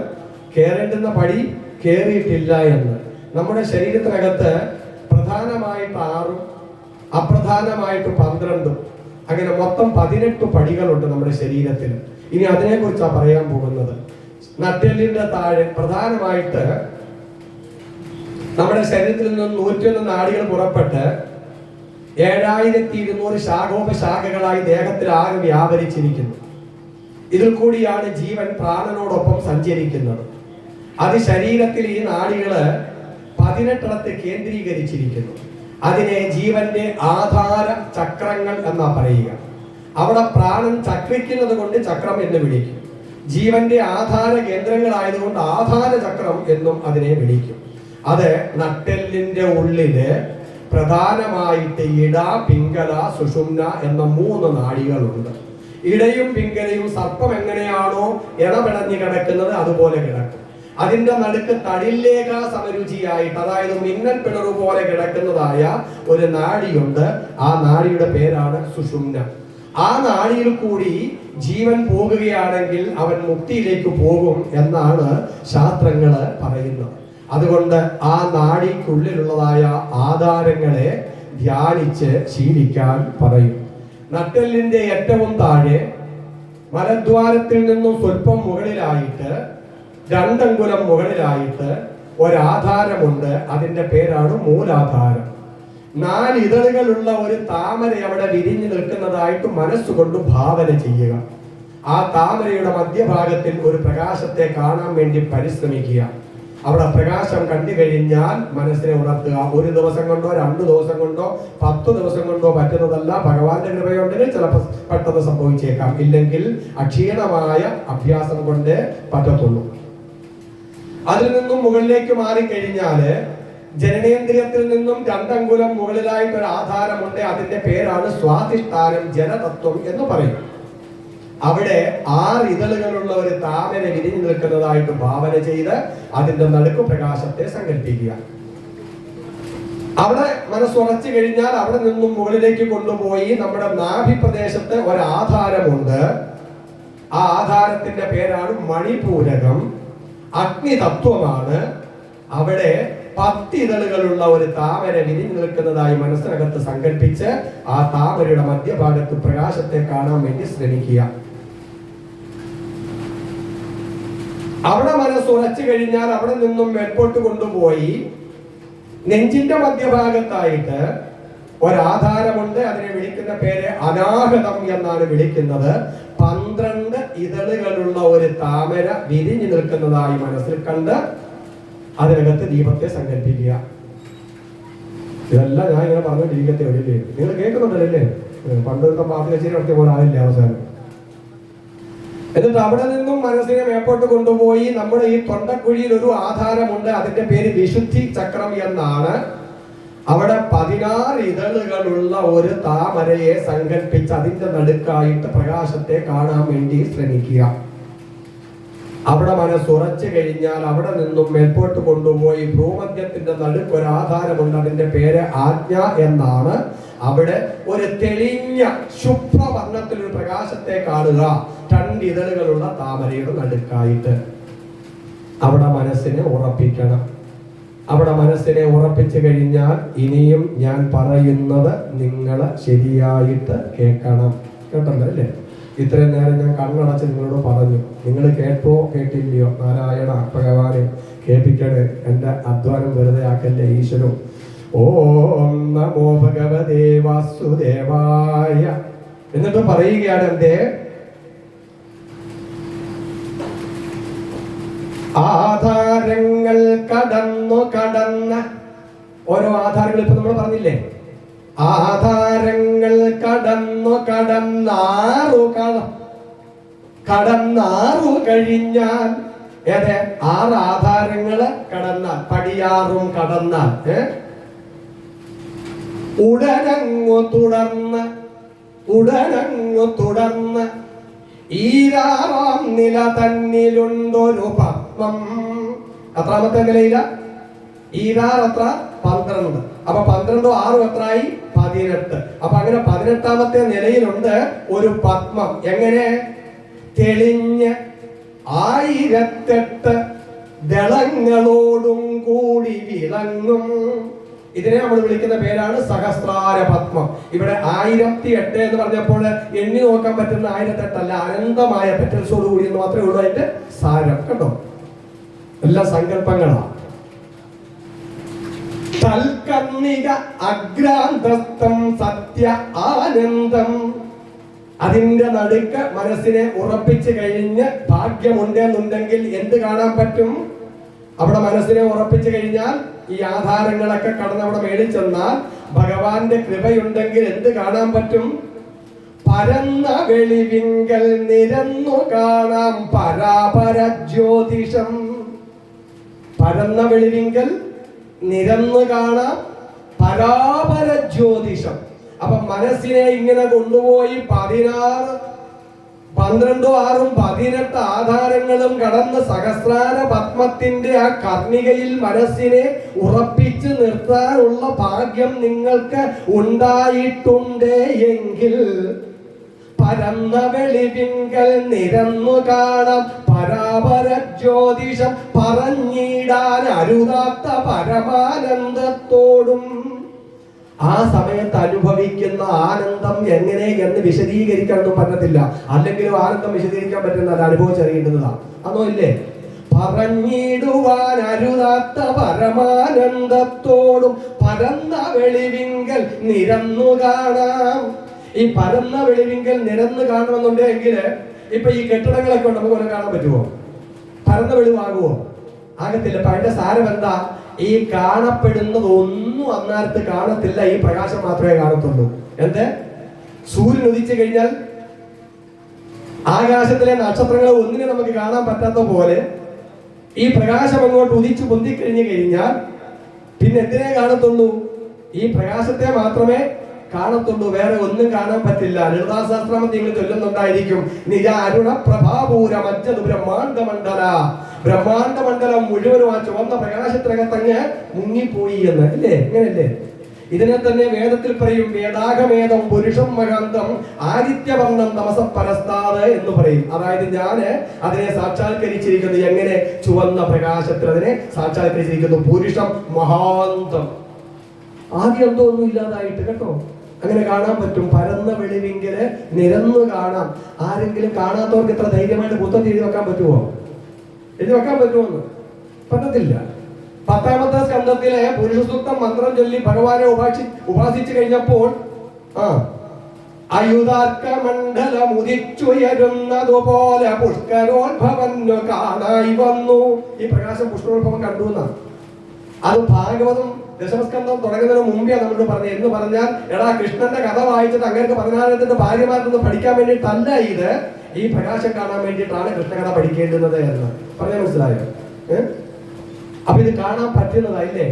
കയറേണ്ടുന്ന പടി കയറിയിട്ടില്ല എന്ന്. നമ്മുടെ ശരീരത്തിനകത്ത് പ്രധാനമായിട്ട് 6ഉം അപ്രധാനമായിട്ട് 12ഉം, അങ്ങനെ മൊത്തം 18 പടികളുണ്ട് നമ്മുടെ ശരീരത്തിൽ. ഇനി അതിനെ കുറിച്ചാണ് പറയാൻ പോകുന്നത്. നട്ടെല്ലിന്റെ താഴെ പ്രധാനമായിട്ട് നമ്മുടെ ശരീരത്തിൽ നിന്നും 101 നാഡികൾ പുറപ്പെട്ട് 7200 ശാഖോപശാഖകളായി ദേഹത്തിൽ ആകെ വ്യാപരിച്ചിരിക്കുന്നു. ഇതിൽ കൂടിയാണ് ജീവൻ പ്രാണനോടൊപ്പം സഞ്ചരിക്കുന്നത്. അത് ശരീരത്തിൽ ഈ നാഡികള് 18 കേന്ദ്രീകരിച്ചിരിക്കുന്നു. അതിനെ ജീവന്റെ ആധാര ചക്രങ്ങൾ എന്നാ പറയുക. അവിടെ പ്രാണൻ ചക്രിക്കുന്നത് കൊണ്ട് ചക്രം എന്ന് വിളിക്കും. ജീവന്റെ ആധാര കേന്ദ്രങ്ങളായതുകൊണ്ട് ആധാര ചക്രം എന്നും അതിനെ വിളിക്കും. അത് നട്ടെല്ലിന്റെ ഉള്ളില് പ്രധാനമായിട്ട് ഇട, പിംഗല, സുഷുമ്ന എന്ന 3 നാഡികളുണ്ട്. ഇടയും പിംഗലയും സർപ്പം എങ്ങനെയാണോ ഇടപിടഞ്ഞു കിടക്കുന്നത് അതുപോലെ കിടക്കും. അതിന്റെ നടുക്ക് തടില്ലേഖ സമരുചിയായിട്ട്, അതായത് മിന്നൽ പിണറു പോലെ കിടക്കുന്നതായ ഒരു നാഡിയുണ്ട്. ആ നാഡിയുടെ പേരാണ് സുഷുമ്ന. ആ നാഡിയിൽ കൂടി ജീവൻ പോകുകയാണെങ്കിൽ അവൻ മുക്തിയിലേക്ക് പോകും എന്നാണ് ശാസ്ത്രങ്ങള് പറയുന്നത്. അതുകൊണ്ട് ആ നാഡിക്കുള്ളിലുള്ളതായ ആധാരങ്ങളെ ധ്യാനിച്ച് ശീലിക്കാൻ പറയും. നട്ടെല്ലിന്റെ ഏറ്റവും താഴെ മലദ്വാരത്തിൽ നിന്നും സ്വല്പം മുകളിലായിട്ട് 2 അങ്കുലം മുകളിലായിട്ട് ഒരാധാരമുണ്ട്. അതിന്റെ പേരാണ് മൂലാധാരം. 4 ഇതളുകളുള്ള ഒരു താമര അവിടെ വിരിഞ്ഞു നിൽക്കുന്നതായിട്ട് മനസ്സുകൊണ്ട് ഭാവന ചെയ്യുക. ആ താമരയുടെ മധ്യഭാഗത്തിൽ ഒരു പ്രകാശത്തെ കാണാൻ വേണ്ടി പരിശ്രമിക്കുക. അവിടെ പ്രകാശം കണ്ടു കഴിഞ്ഞാൽ മനസ്സിനെ ഉണർത്തുക. 1 ദിവസം കൊണ്ടോ 2 ദിവസം കൊണ്ടോ 10 ദിവസം കൊണ്ടോ പറ്റുന്നതല്ല. ഭഗവാന്റെ കൃപയുണ്ടെങ്കിൽ ചിലപ്പോൾ പെട്ടെന്ന് സംഭവിച്ചേക്കാം. ഇല്ലെങ്കിൽ അക്ഷീണമായ അഭ്യാസം കൊണ്ടേ പറ്റത്തുള്ളൂ. അതിൽ നിന്നും മുകളിലേക്ക് മാറിക്കഴിഞ്ഞാല് ജനനേന്ദ്രിയത്തിൽ നിന്നും 2 അങ്കുലം മുകളിലായിട്ട് ഒരു ആധാരമുണ്ട്. അതിന്റെ പേരാണ് സ്വാധിഷ്ഠാനം, ജനതത്വം എന്ന് പറയും. അവിടെ 6 ഇതളുകളുള്ള ഒരു താമര വിരിഞ്ഞു നിൽക്കുന്നതായിട്ട് ഭാവന ചെയ്ത് അതിന്റെ നടുക്ക് പ്രകാശത്തെ സങ്കല്പിക്കുക. അവിടെ മനസ്സുറച്ചു കഴിഞ്ഞാൽ അവിടെ നിന്നും മുകളിലേക്ക് കൊണ്ടുപോയി നമ്മുടെ നാഭി പ്രദേശത്ത് ഒരാധാരമുണ്ട്. ആ ആധാരത്തിന്റെ പേരാണ് മണിപൂരകം, അഗ്നിതത്വമാണ്. അവിടെ 10 ഇതളുകളുള്ള ഒരു താമര വിരിഞ്ഞു നിൽക്കുന്നതായി മനസ്സിനകത്ത് സങ്കല്പിച്ച് ആ താമരയുടെ മധ്യഭാഗത്ത് പ്രകാശത്തെ കാണാൻ വേണ്ടി ശ്രമിക്കുക. അവിടെ മനസ്സുറച്ചു കഴിഞ്ഞാൽ അവിടെ നിന്നും മേൽപോട്ട് കൊണ്ടുപോയി നെഞ്ചിന്റെ മധ്യഭാഗത്തായിട്ട് ഒരാധാരമുണ്ട്. അതിനെ വിളിക്കുന്ന പേര് അനാഹതം എന്നാണ് വിളിക്കുന്നത്. 12 ഇതളുകളുള്ള ഒരു താമര വിരിഞ്ഞു നിൽക്കുന്നതായി മനസ്സിൽ കണ്ട് അതിനകത്ത് ദീപത്തെ സങ്കല്പിക്കുക. ഇതെല്ലാം ഞാൻ ഇങ്ങനെ പറഞ്ഞുകൊണ്ടിരിക്കത്തെ ഒഴില്ലേ, നിങ്ങൾ കേൾക്കുന്നുണ്ടല്ലേ? പണ്ടൊരുത്ത പാട്ട് കച്ചേരി നടത്തിയ പോലെ ആവില്ല അവസാനം. എന്നിട്ട് അവിടെ നിന്നും മനസ്സിനെ മേപ്പോട്ട് കൊണ്ടുപോയി നമ്മുടെ ഈ തൊണ്ടക്കുഴിയിൽ ഒരു ആധാരമുണ്ട്. അതിന്റെ പേര് വിശുദ്ധി ചക്രം എന്നാണ്. അവിടെ 16 ഇതളുകളുള്ള ഒരു താമരയെ സങ്കല്പിച്ച് അതിന്റെ നടുക്കായിട്ട് പ്രകാശത്തെ കാണാൻ വേണ്ടി ശ്രമിക്കുക. അവിടെ മനസ്സുറച്ചു കഴിഞ്ഞാൽ അവിടെ നിന്നും മേൽപോട്ട് കൊണ്ടുപോയി ഭൂമധ്യത്തിന്റെ നടുക്ക് ഒരു ആധാരമുണ്ട്. അതിന്റെ പേര് ആജ്ഞ എന്നാണ്. അവിടെ ഒരു തെളിഞ്ഞ ശുഭ്രവർണ്ണത്തിൽ ഒരു പ്രകാശത്തെ കാണുക. 2 ഇതളുകളുള്ള താമരയുടെ നടുക്കായിട്ട് അവിടെ മനസ്സിനെ ഉറപ്പിക്കണം. അവിടെ മനസ്സിനെ ഉറപ്പിച്ചു കഴിഞ്ഞാൽ ഇനിയും ഞാൻ പറയുന്നത് നിങ്ങൾ ശരിയായിട്ട് കേൾക്കണം. കേട്ടല്ലോ അല്ലേ? ഇത്രയും നേരം ഞാൻ കണ്ണടച്ച് നിങ്ങളോട് പറഞ്ഞു. നിങ്ങൾ കേട്ടോ കേട്ടില്ലയോ? നാരായണ ഭഗവാനെ കേൾപ്പിക്കണേ, എൻ്റെ അധ്വാനം വെറുതെ ആക്കല്ലേ ഈശ്വരോ. ഓം നമോ ഭഗവതേ വാസുദേവായ എന്നിട്ട് പറയുകയാണ്, എന്തേ ആധാരങ്ങൾ കടന്ന് ഓരോ ആധാരങ്ങൾ ഇപ്പൊ നമ്മൾ പറഞ്ഞില്ലേ, ആധാരങ്ങൾ കടന്നാറു കഴിഞ്ഞാൽ, ഏത് 6 ആധാരങ്ങള് കടന്നാൽ, പടിയാറും കടന്നാൽ ഉടനങ്ങു തുടർന്ന് ഈരാറാം നില തന്നിലുണ്ടൊരു പത്മം. എത്രാമത്തെ നിലയില? ഈരാർ എത്ര? 12. അപ്പൊ 12 6 എത്രയായി? 18. അപ്പൊ അങ്ങനെ 18ാമത്തെ നിലയിലുണ്ട് ഒരു പത്മം. എങ്ങനെ? തെളിഞ്ഞ് 1008 ദളങ്ങളോടും കൂടി വിളങ്ങും. ഇതിനെ നമ്മൾ വിളിക്കുന്ന പേരാണ് സഹസ്രാര പത്മം. ഇവിടെ 1008 എന്ന് പറഞ്ഞപ്പോൾ എണ്ണി നോക്കാൻ പറ്റുന്ന 1008 അല്ല, അനന്തമായ പെറ്റൽസോട് കൂടി എന്ന് മാത്രമേ ഉള്ളൂ അതിന്റെ സാരം. കേട്ടോ, എല്ലാ സങ്കല്പങ്ങളാണ്. തൽക്കർണിക അഗ്രാന്തസ്ഥം സത്യ ആനന്ദം. അതിന്റെ നടുക്ക് മനസ്സിനെ ഉറപ്പിച്ചു കഴിഞ്ഞ് ഭാഗ്യമുണ്ടെന്നുണ്ടെങ്കിൽ എന്ത് കാണാൻ പറ്റും? അവിടെ മനസ്സിനെ ഉറപ്പിച്ചു കഴിഞ്ഞാൽ, ഈ ആധാരങ്ങളൊക്കെ കടന്ന് അവിടെ മേടിച്ചെന്നാൽ ഭഗവാന്റെ കൃപയുണ്ടെങ്കിൽ എന്ത് കാണാൻ പറ്റും? പരന്ന വെളിവിങ്കൽ നിരന്നു കാണാം പരാപര ജ്യോതിഷം. പരന്ന വെളിവിങ്കൽ നിരന്നു കാണാം പരാപര ജ്യോതിഷം. അപ്പൊ മനസ്സിനെ ഇങ്ങനെ കൊണ്ടുപോയി 16, 12, 6, 18 ആധാരങ്ങളും കടന്ന് സഹസ്രാര പത്മത്തിന്റെ ആ കർണികയിൽ മനസ്സിനെ ഉറപ്പിച്ചു നിർത്താനുള്ള ഭാഗ്യം നിങ്ങൾക്ക് ഉണ്ടായിട്ടുണ്ട് എങ്കിൽ പരന്ന വെളിവിങ്കൽ നിരന്നു കാണാം പരാപര ജ്യോതിഷം. പറഞ്ഞിടാൻ അരുതാത്ത പരമാനന്ദത്തോടും ആ സമയത്ത് അനുഭവിക്കുന്ന ആനന്ദം എങ്ങനെ എന്ന് വിശദീകരിക്കാനൊന്നും പറ്റത്തില്ല. അല്ലെങ്കിലും ആനന്ദം വിശദീകരിക്കാൻ പറ്റുന്ന അനുഭവിച്ചറിയേണ്ടതാണ്. അതോ ഇല്ലേ? പറഞ്ഞിടുവാൻ അരുതാത്ത പരമാനന്ദത്തോടും പരന്ന വെളിവിങ്കൽ നിരന്നു കാണാം. ഈ പരന്ന വെളിവിങ്കൽ നിരന്ന് കാണണമെന്നുണ്ടെങ്കിൽ ഇപ്പൊ ഈ കെട്ടിടങ്ങളൊക്കെ നമുക്ക് പോലെ കാണാൻ പറ്റുമോ? പരന്ന വെളിവാകുമോ? ആകത്തില്ല. അപ്പൊ അതിന്റെ സാരം എന്താ? ഈ കാണപ്പെടുന്നത് ഒന്നും അന്നേരത്ത് കാണത്തില്ല, ഈ പ്രകാശം മാത്രമേ കാണത്തുള്ളൂ. എന്ത്? സൂര്യൻ ഉദിച്ചു കഴിഞ്ഞാൽ ആകാശത്തിലെ നക്ഷത്രങ്ങളെ ഒന്നിനെ നമുക്ക് കാണാൻ പറ്റാത്ത പോലെ ഈ പ്രകാശം അങ്ങോട്ട് ഉദിച്ചു പൊന്തിക്കഴിഞ്ഞു കഴിഞ്ഞാൽ പിന്നെ എന്തിനെ കാണത്തുള്ളൂ? ഈ പ്രകാശത്തെ മാത്രമേ കാണത്തുള്ളൂ, വേറെ ഒന്നും കാണാൻ പറ്റില്ല. ലളിതാസഹസ്രനാമം നിങ്ങൾ ചൊല്ലുന്നുണ്ടായിരിക്കും, നിജ അരുണ പ്രഭാപൂര മജ്ജതു ബ്രഹ്മാണ്ഡ മണ്ഡല. ബ്രഹ്മാണ്ഡ മണ്ഡലം മുഴുവനും ആ ചുവന്ന പ്രകാശത്തിനകത്തങ്ങ് മുങ്ങിപ്പോയി എന്ന്. അല്ലേ? ഇങ്ങനല്ലേ? ഇതിനെ തന്നെ വേദത്തിൽ പറയും, വേദാഗമേദം പുരുഷം മഹാന്തം ആദിത്യവർണ്ണം തമസ പരസ്താത് എന്ന് പറയും. അതായത് ഞാന് അതിനെ സാക്ഷാത്കരിച്ചിരിക്കുന്നു. എങ്ങനെ? ചുവന്ന പ്രകാശത്തിൽ അതിനെ സാക്ഷാത്കരിച്ചിരിക്കുന്നു. പുരുഷം മഹാന്തം, ആദ്യം എന്തോ ഒന്നും ഇല്ലാതായിട്ട്. കേട്ടോ, അങ്ങനെ കാണാൻ പറ്റും. പരന്ന വെളിവിങ്കല് നിരന്നു കാണാം. ആരെങ്കിലും കാണാത്തവർക്ക് ഇത്ര ധൈര്യമായിട്ട് പുസ്തകത്തിൽ എഴുതി വെക്കാൻ പറ്റുമോ? എഴുതി വെക്കാൻ പറ്റുമോന്ന്? പറ്റത്തില്ല. 10ാമത്തെ സ്കന്ധത്തിലെ പുരുഷസൂക്തം മന്ത്രം ചൊല്ലി ഭഗവാനെ ഉപാസിച്ചു കഴിഞ്ഞപ്പോൾ അയുധാർക്ക മണ്ഡലം ഉദിച്ചുയരുന്നതുപോലെ പുഷ്കരോത്ഭവന്നു കാണായി വന്നു. ഈ പ്രകാശം പുഷ്കരോത്ഭവം കണ്ടു എന്നാണ്. അത് ഭാഗവതം ദശമസ്കന്ധം തുടങ്ങുന്നതിന് മുമ്പേ നമ്മളോട് പറഞ്ഞു. എന്ന് പറഞ്ഞാൽ, എടാ കൃഷ്ണന്റെ കഥ വായിച്ചിട്ട് അങ്ങേർക്ക് 16 ഭാര്യമാർക്കൊന്ന് പഠിക്കാൻ വേണ്ടിയിട്ടല്ല, ഇത് ഈ പ്രകാശം കാണാൻ വേണ്ടിയിട്ടാണ് കൃഷ്ണകഥ പഠിക്കേണ്ടുന്നത് എന്ന് പറഞ്ഞാൽ മനസ്സിലായോ? അപ്പൊ ഇത് കാണാൻ പറ്റുന്നതായില്ലേ?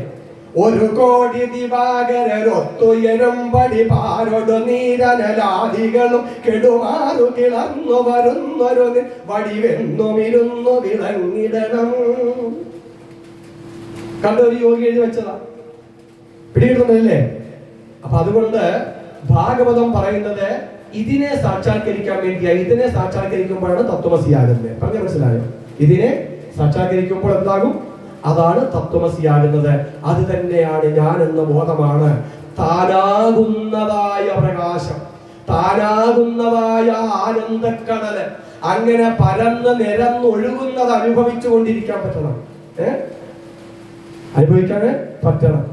1 കോടി ദിവാകരൊത്തുയരും പടി പാരൊടു നീരനലാദികളും കെടുമാറു കിളർന്നു വരുന്നൊരു വടിവെന്നുമിരുന്നു വിളങ്ങിടണം. കണ്ടൊരു യോഗി എഴുതി വെച്ചതാ, പിടികിട്ടുന്നില്ലേ? അപ്പൊ അതുകൊണ്ട് ഭാഗവതം പറയുന്നത് ഇതിനെ സാക്ഷാത്കരിക്കാൻ വേണ്ടിയാണ്. ഇതിനെ സാക്ഷാത്കരിക്കുമ്പോഴാണ് തത്വമസിയാകുന്നത്. പറഞ്ഞ മനസ്സിലായോ? ഇതിനെ സാക്ഷാത്കരിക്കുമ്പോൾ എന്താകും? അതാണ് തത്വമസിയാകുന്നത്. അത് തന്നെയാണ് ഞാൻ എന്ന ബോധമാണ്. താനാകുന്നതായ പ്രകാശം, താനാകുന്നതായ ആനന്ദക്കടല് അങ്ങനെ പരന്ന് നിരന്നൊഴുകുന്നത് അനുഭവിച്ചു കൊണ്ടിരിക്കാൻ പറ്റണം. അനുഭവിക്കാൻ പറ്റണം.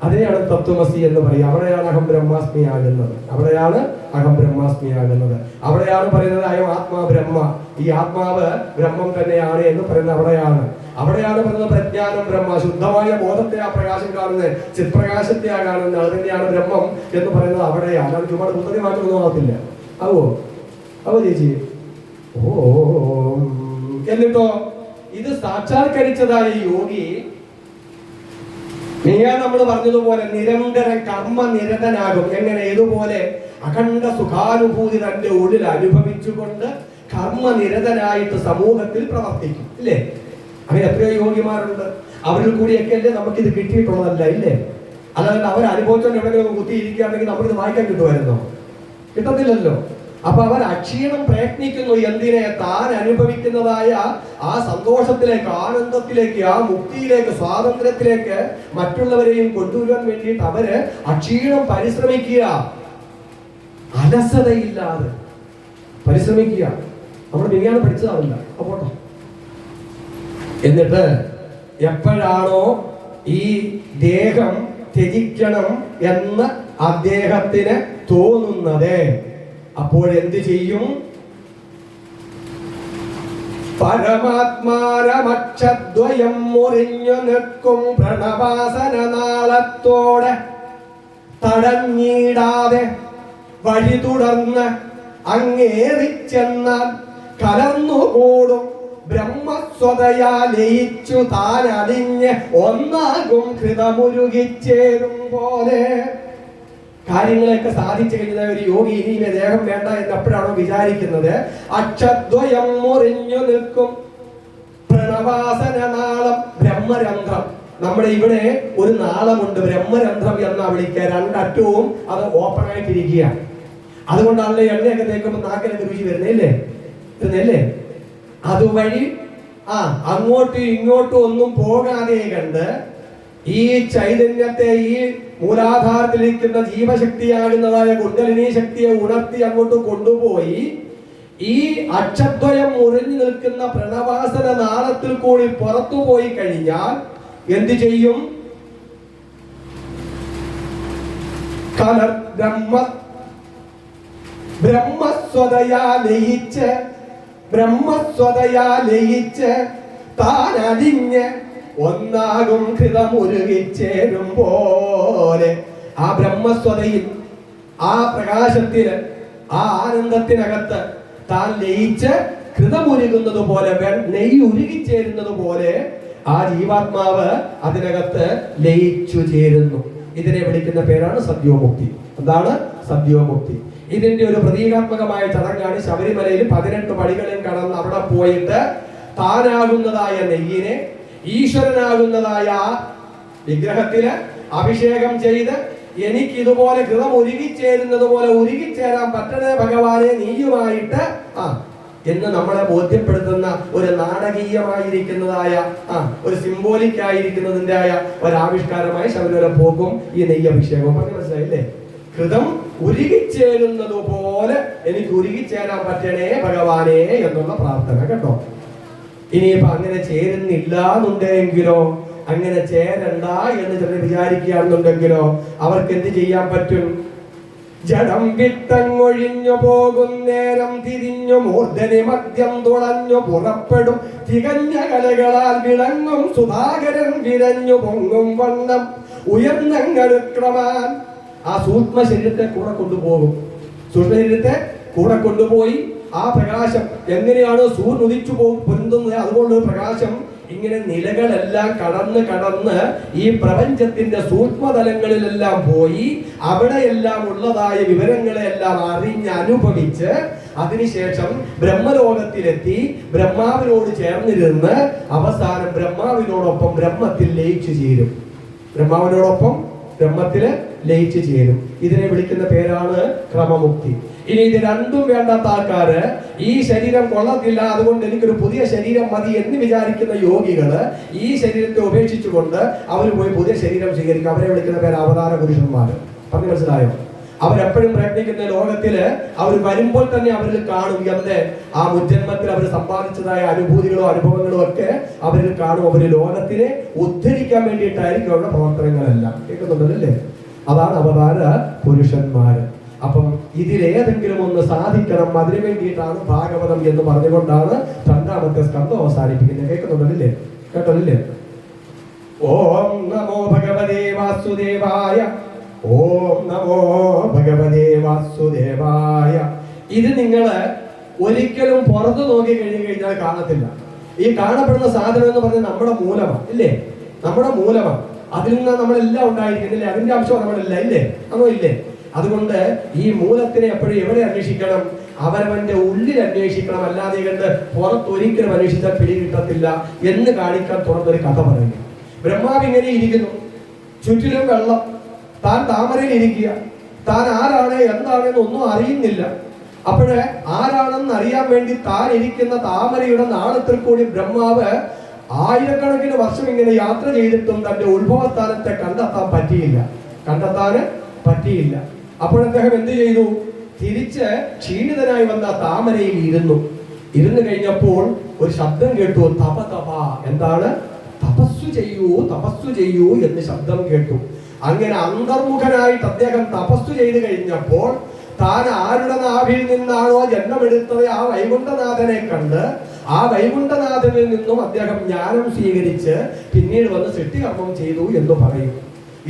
അതിനെയാണ് തത്വമസി എന്ന് പറയുക. അവിടെയാണ് അഹം ബ്രഹ്മാസ്മി ആകുന്നത്. അവിടെയാണ് അഹം ബ്രഹ്മാസ്മി ആകുന്നത്. അവിടെയാണ് പറയുന്നത് അയം ആത്മാ ബ്രഹ്മ, ഈ ആത്മാവ് ബ്രഹ്മം തന്നെയാണ് എന്ന് പറയുന്നത് അവിടെയാണ്. അവിടെയാണ് പറയുന്നത് പ്രജ്ഞാനം ബ്രഹ്മ, ശുദ്ധമായ ബോധത്തെ ആ പ്രകാശം കാണുന്നത്, ചിത്പ്രകാശത്തെ ആ കാണുന്നത്, അത് തന്നെയാണ് ബ്രഹ്മം എന്ന് പറയുന്നത് അവിടെയാണ്. അല്ലാതെ ചുമ്മാ പുത്തരി മാറ്റമൊന്നും ആകത്തില്ല. അവോ ചേച്ചി ഓ. എന്നിട്ടോ ഇത് സാക്ഷാത്കരിച്ചതായ യോഗി നമ്മൾ പറഞ്ഞതുപോലെ നിരന്തരം കർമ്മനിരതനാകും. എങ്ങനെ? ഏതുപോലെ? അഖണ്ഡ സുഖാനുഭൂതി തന്റെ ഉള്ളിൽ അനുഭവിച്ചുകൊണ്ട് കർമ്മനിരതനായിട്ട് സമൂഹത്തിൽ പ്രവർത്തിക്കും. ഇല്ലേ? അങ്ങനെ എത്രയോ യോഗിമാരുണ്ട്. അവരിൽ കൂടിയൊക്കെ അല്ലേ നമുക്കിത് കിട്ടിയിട്ടുള്ളതല്ല. ഇല്ലേ? അല്ലാതെ അവർ അനുഭവിച്ചുകൊണ്ട് എവിടെയെങ്കിലും കുത്തിയിരിക്കുകയാണെങ്കിൽ നമുക്കിത് വായിക്കാൻ കിട്ടുമായിരുന്നോ? കിട്ടത്തില്ലല്ലോ. അപ്പൊ അവർ അക്ഷീണം പ്രയത്നിക്കുന്നു. എന്തിനെ? താൻ അനുഭവിക്കുന്നതായ ആ സന്തോഷത്തിലേക്ക്, ആനന്ദത്തിലേക്ക്, ആ മുക്തിയിലേക്ക്, സ്വാതന്ത്ര്യത്തിലേക്ക് മറ്റുള്ളവരെയും കൊണ്ടുവരാൻ വേണ്ടിയിട്ട് അവര് അക്ഷീണം പരിശ്രമിക്കുക. അലസതയില്ലാതെ പരിശ്രമിക്കുക. നമ്മൾ മിനിയാണ് പഠിച്ചതാവില്ല. അപ്പോട്ടോ എന്നിട്ട് എപ്പോഴാണോ ഈ ദേഹം ത്യജിക്കണം എന്ന് അദ്ദേഹത്തിന് തോന്നുന്നത്, അപ്പോഴെന്ത് ചെയ്യും? പരമാത്മാരമക്ഷദ്വയം മുറിഞ്ഞു നിൽക്കും പ്രണവാസന നാളത്തോടെ തടഞ്ഞിടാതെ വഴി തുടർന്ന് അങ്ങേറിച്ചെന്നാൽ കലർന്നുകൂടും ബ്രഹ്മസ്വതയാ ലയിച്ചു താൻ അലിഞ്ഞ് ഒന്നാകും ഹൃതമുരുകിച്ചേരും പോലെ. കാര്യങ്ങളെയൊക്കെ സാധിച്ചു കഴിഞ്ഞ ഒരു യോഗി ഇനി ദേഹം വേണ്ട എന്ന് എപ്പോഴാണോ വിചാരിക്കുന്നത്, അക്ഷദ്വയം മുറിഞ്ഞു നിൽക്കും പ്രണവാസന നാളം, ബ്രഹ്മരന്ധ്രം. നമ്മുടെ ഇവിടെ ഒരു നാളമുണ്ട്, ബ്രഹ്മരന്ധ്രം എന്നാ വിളിക്കുക. രണ്ടറ്റവും അത് ഓപ്പൺ ആയിട്ടിരിക്കുക. അതുകൊണ്ടാണല്ലേ എണ്ണയൊക്കെ തേക്കുമ്പോൾ നാക്കിനൊക്കെ രുചി വരുന്നല്ലേ? അതുവഴി അങ്ങോട്ടും ഇങ്ങോട്ടും ഒന്നും പോകാതെ കണ്ട് ഈ ചൈതന്യത്തെ, ഈ മൂലാധാരത്തിലിരിക്കുന്ന ജീവശക്തിയാകുന്നതായ കുണ്ഡലിനി ശക്തിയെ ഉണർത്തി അങ്ങോട്ട് കൊണ്ടുപോയി ഈ അക്ഷദ്വയം മുറിഞ്ഞു നിൽക്കുന്ന പ്രണവാസന നാളത്തിൽ കൂടി പുറത്തു പോയി കഴിഞ്ഞാൽ എന്ത് ചെയ്യും? ബ്രഹ്മസ്വതയാ ലയിച്ച് താൻ അലിഞ്ഞ് ഒന്നാകും ഹൃതമുരുകിച്ചേരും പോലെ. ആ ബ്രഹ്മസ്വതയിൽ, ആ പ്രകാശത്തിന്, ആ ആനന്ദത്തിനകത്ത് താൻ ലയിച്ച് ഹൃതമുരുകുന്നത് പോലെ, നെയ്യ് ഉരുകിച്ചേരുന്നത് പോലെ ആ ജീവാത്മാവ് അതിനകത്ത് ലയിച്ചു ചേരുന്നു. ഇതിനെ വിളിക്കുന്ന പേരാണ് സദ്യോമുക്തി. എന്താണ് സദ്യോമുക്തി? ഇതിന്റെ ഒരു പ്രതീകാത്മകമായ ചടങ്ങാണ് ശബരിമലയിൽ 18 പടികളും കടന്ന് അവിടെ പോയിട്ട് താനാകുന്നതായ നെയ്യിനെ ഈശ്വരനാകുന്നതായ വിഗ്രഹത്തില് അഭിഷേകം ചെയ്ത് എനിക്ക് ഇതുപോലെ ഹൃദം ഉരുകിച്ചേരുന്നത് പോലെ ഉരുകിച്ചേരാൻ പറ്റണേ ഭഗവാനെ നീയുമായിട്ട് എന്ന് നമ്മളെ ബോധ്യപ്പെടുത്തുന്ന ഒരു നാടകീയമായിരിക്കുന്നതായ ഒരു സിംബോളിക് ആയിരിക്കുന്നതിന്റെ ഒരാവിഷ്കാരമായി ശബരിമല പോകും ഈ നെയ്യ് അഭിഷേകം. പറഞ്ഞു മനസ്സിലായില്ലേ? ഹൃദം ഉരുകിച്ചേരുന്നത് പോലെ എനിക്ക് ഉരുകിച്ചേരാൻ പറ്റണേ ഭഗവാനെ എന്നുള്ള പ്രാർത്ഥന. കേട്ടോ? ഇനിയിപ്പോ അങ്ങനെ ചേരുന്നില്ല എന്നുണ്ടെങ്കിലോ, അങ്ങനെ ചേരണ്ട എന്ന് ചിലർ വിചാരിക്കുകയാണെന്നുണ്ടെങ്കിലോ അവർക്ക് എന്ത് ചെയ്യാൻ പറ്റും? ജഡം വിട്ടങ്ങൊഴിഞ്ഞു പോകുന്നേരം തിരിഞ്ഞു മൂർധനി മദ്യം തുളഞ്ഞു പുറപ്പെടും തികഞ്ഞ കലകളാൽ വിളങ്ങും സുധാകരൻ വിരഞ്ഞു പൊങ്ങും വണ്ണം ഉയർന്നങ്ങരുക്രമാൻ. ആ സൂക്ഷ്മ ശരീരത്തെ കൂടെ കൊണ്ടുപോകും. സൂക്ഷ്മ ശരീരത്തെ കൂടെ കൊണ്ടുപോയി ആ പ്രകാശം എങ്ങനെയാണ് സൂര്യൻ ഉദിച്ചു പൊരുന്നത് അതുപോലൊരു പ്രകാശം ഇങ്ങനെ നിലകളെല്ലാം കടന്ന് ഈ പ്രപഞ്ചത്തിന്റെ സൂക്ഷ്മതലങ്ങളിലെല്ലാം പോയി അവിടെയെല്ലാം ഉള്ളതായ വിവരങ്ങളെല്ലാം അറിഞ്ഞ് അനുഭവിച്ച് അതിനുശേഷം ബ്രഹ്മലോകത്തിലെത്തി ബ്രഹ്മാവിനോട് ചേർന്നിരുന്ന് അവസാനം ബ്രഹ്മാവിനോടൊപ്പം ബ്രഹ്മത്തിൽ ലയിച്ചു ചേരും. ബ്രഹ്മാവിനോടൊപ്പം ബ്രഹ്മത്തില് ലയിച്ചു ചേരും. ഇതിനെ വിളിക്കുന്ന പേരാണ് ക്രമമുക്തി. ഇനി ഇത് രണ്ടും വേണ്ടാത്ത ആൾക്കാര് ഈ ശരീരം കൊള്ളത്തില്ല, അതുകൊണ്ട് എനിക്കൊരു പുതിയ ശരീരം മതി എന്ന് വിചാരിക്കുന്ന യോഗികള് ഈ ശരീരത്തെ ഉപേക്ഷിച്ചുകൊണ്ട് അവർ പോയി പുതിയ ശരീരം സ്വീകരിക്കും. അവരെ വിളിക്കുന്ന പേര് അവതാര പുരുഷന്മാര്. പറഞ്ഞു മനസ്സിലായോ? അവരെപ്പോഴും പ്രയത്നിക്കുന്ന ലോകത്തില് അവർ വരുമ്പോൾ തന്നെ അവരിൽ കാണും എന്ത് ആ മുജ്ജന്മത്തിൽ അവർ സമ്പാദിച്ചതായ അനുഭൂതികളോ അനുഭവങ്ങളോ ഒക്കെ അവരിൽ കാണും. അവര് ലോകത്തിനെ ഉദ്ധരിക്കാൻ വേണ്ടിയിട്ടായിരിക്കും അവരുടെ പ്രവർത്തനങ്ങളെല്ലാം. കേൾക്കുന്നുണ്ടല്ലേ? അതാണ് അവതാര പുരുഷന്മാര്. അപ്പം ഇതിലേതെങ്കിലും ഒന്ന് സാധിക്കണം, അതിനു വേണ്ടിയിട്ടാണ് ഭാഗവതം എന്ന് പറഞ്ഞുകൊണ്ടാണ് രണ്ടാമത്തെ സ്കന്ധം അവസാനിപ്പിക്കുന്നത്. കേൾക്കുന്നുണ്ടല്ലേ? കേട്ടല്ലേ? ഓം നമോ ഭഗവതേ വാസുദേവായ, ഓം നമോ ഭഗവതേ വാസുദേവായ. ഇത് നിങ്ങള് ഒരിക്കലും പുറത്തു നോക്കി കഴിഞ്ഞാൽ കാണത്തില്ല. ഈ കാണപ്പെടുന്ന സാധനം എന്ന് പറഞ്ഞാൽ നമ്മുടെ മൂലമാണ്, ഇല്ലേ? നമ്മുടെ മൂലമാണ്. അതിൽ നിന്ന് നമ്മളെല്ലാം ഉണ്ടായിരിക്കുന്നില്ലേ? അതിന്റെ അംശം നമ്മളെല്ലാം ഇല്ലേ? അതോ ഇല്ലേ? അതുകൊണ്ട് ഈ മൂലത്തിനെ എപ്പോഴും എവിടെ അന്വേഷിക്കണം? അവരവന്റെ ഉള്ളിൽ അന്വേഷിക്കണം. അല്ലാതെ കണ്ട് പുറത്തൊരിക്കലും അന്വേഷിച്ചാൽ പിടി കിട്ടത്തില്ല എന്ന് കാണിക്കാൻ തുറന്നൊരു കഥ പറയുന്നു. ബ്രഹ്മാവ് ഇങ്ങനെ ഇരിക്കുന്നു, ചുറ്റിലും വെള്ളം, താൻ താമരയിൽ ഇരിക്കുക, താൻ ആരാണ് എന്താണെന്ന് ഒന്നും അറിയുന്നില്ല. അപ്പോഴ് ആരാണെന്ന് അറിയാൻ വേണ്ടി താൻ ഇരിക്കുന്ന താമരയുടെ നാളത്തിൽ കൂടി ബ്രഹ്മാവ് ആയിരക്കണക്കിന് വർഷം ഇങ്ങനെ യാത്ര ചെയ്തിട്ടും തന്റെ ഉത്ഭവസ്ഥാനത്തെ കണ്ടെത്താൻ പറ്റിയില്ല. അപ്പോൾ അദ്ദേഹം എന്ത് ചെയ്തു? തിരിച്ച് ക്ഷീണിതനായി വന്ന താമരയിൽ ഇരുന്നു കഴിഞ്ഞപ്പോൾ ഒരു ശബ്ദം കേട്ടു. തപ തപ. എന്താണ്? തപസ്സു ചെയ്യൂ എന്ന് ശബ്ദം കേട്ടു. അങ്ങനെ അന്തർമുഖനായിട്ട് അദ്ദേഹം തപസ്സു ചെയ്ത് കഴിഞ്ഞപ്പോൾ താൻ ആരുടെ നാഭിൽ നിന്നാണോ ജന്മമെടുത്തത് ആ വൈകുണ്ഠനാഥനെ കണ്ട് ആ വൈകുണ്ഠനാഥനിൽ നിന്നും അദ്ദേഹം ജ്ഞാനം സ്വീകരിച്ച് പിന്നീട് വന്ന് സൃഷ്ടികർമ്മം ചെയ്തു എന്ന് പറയും.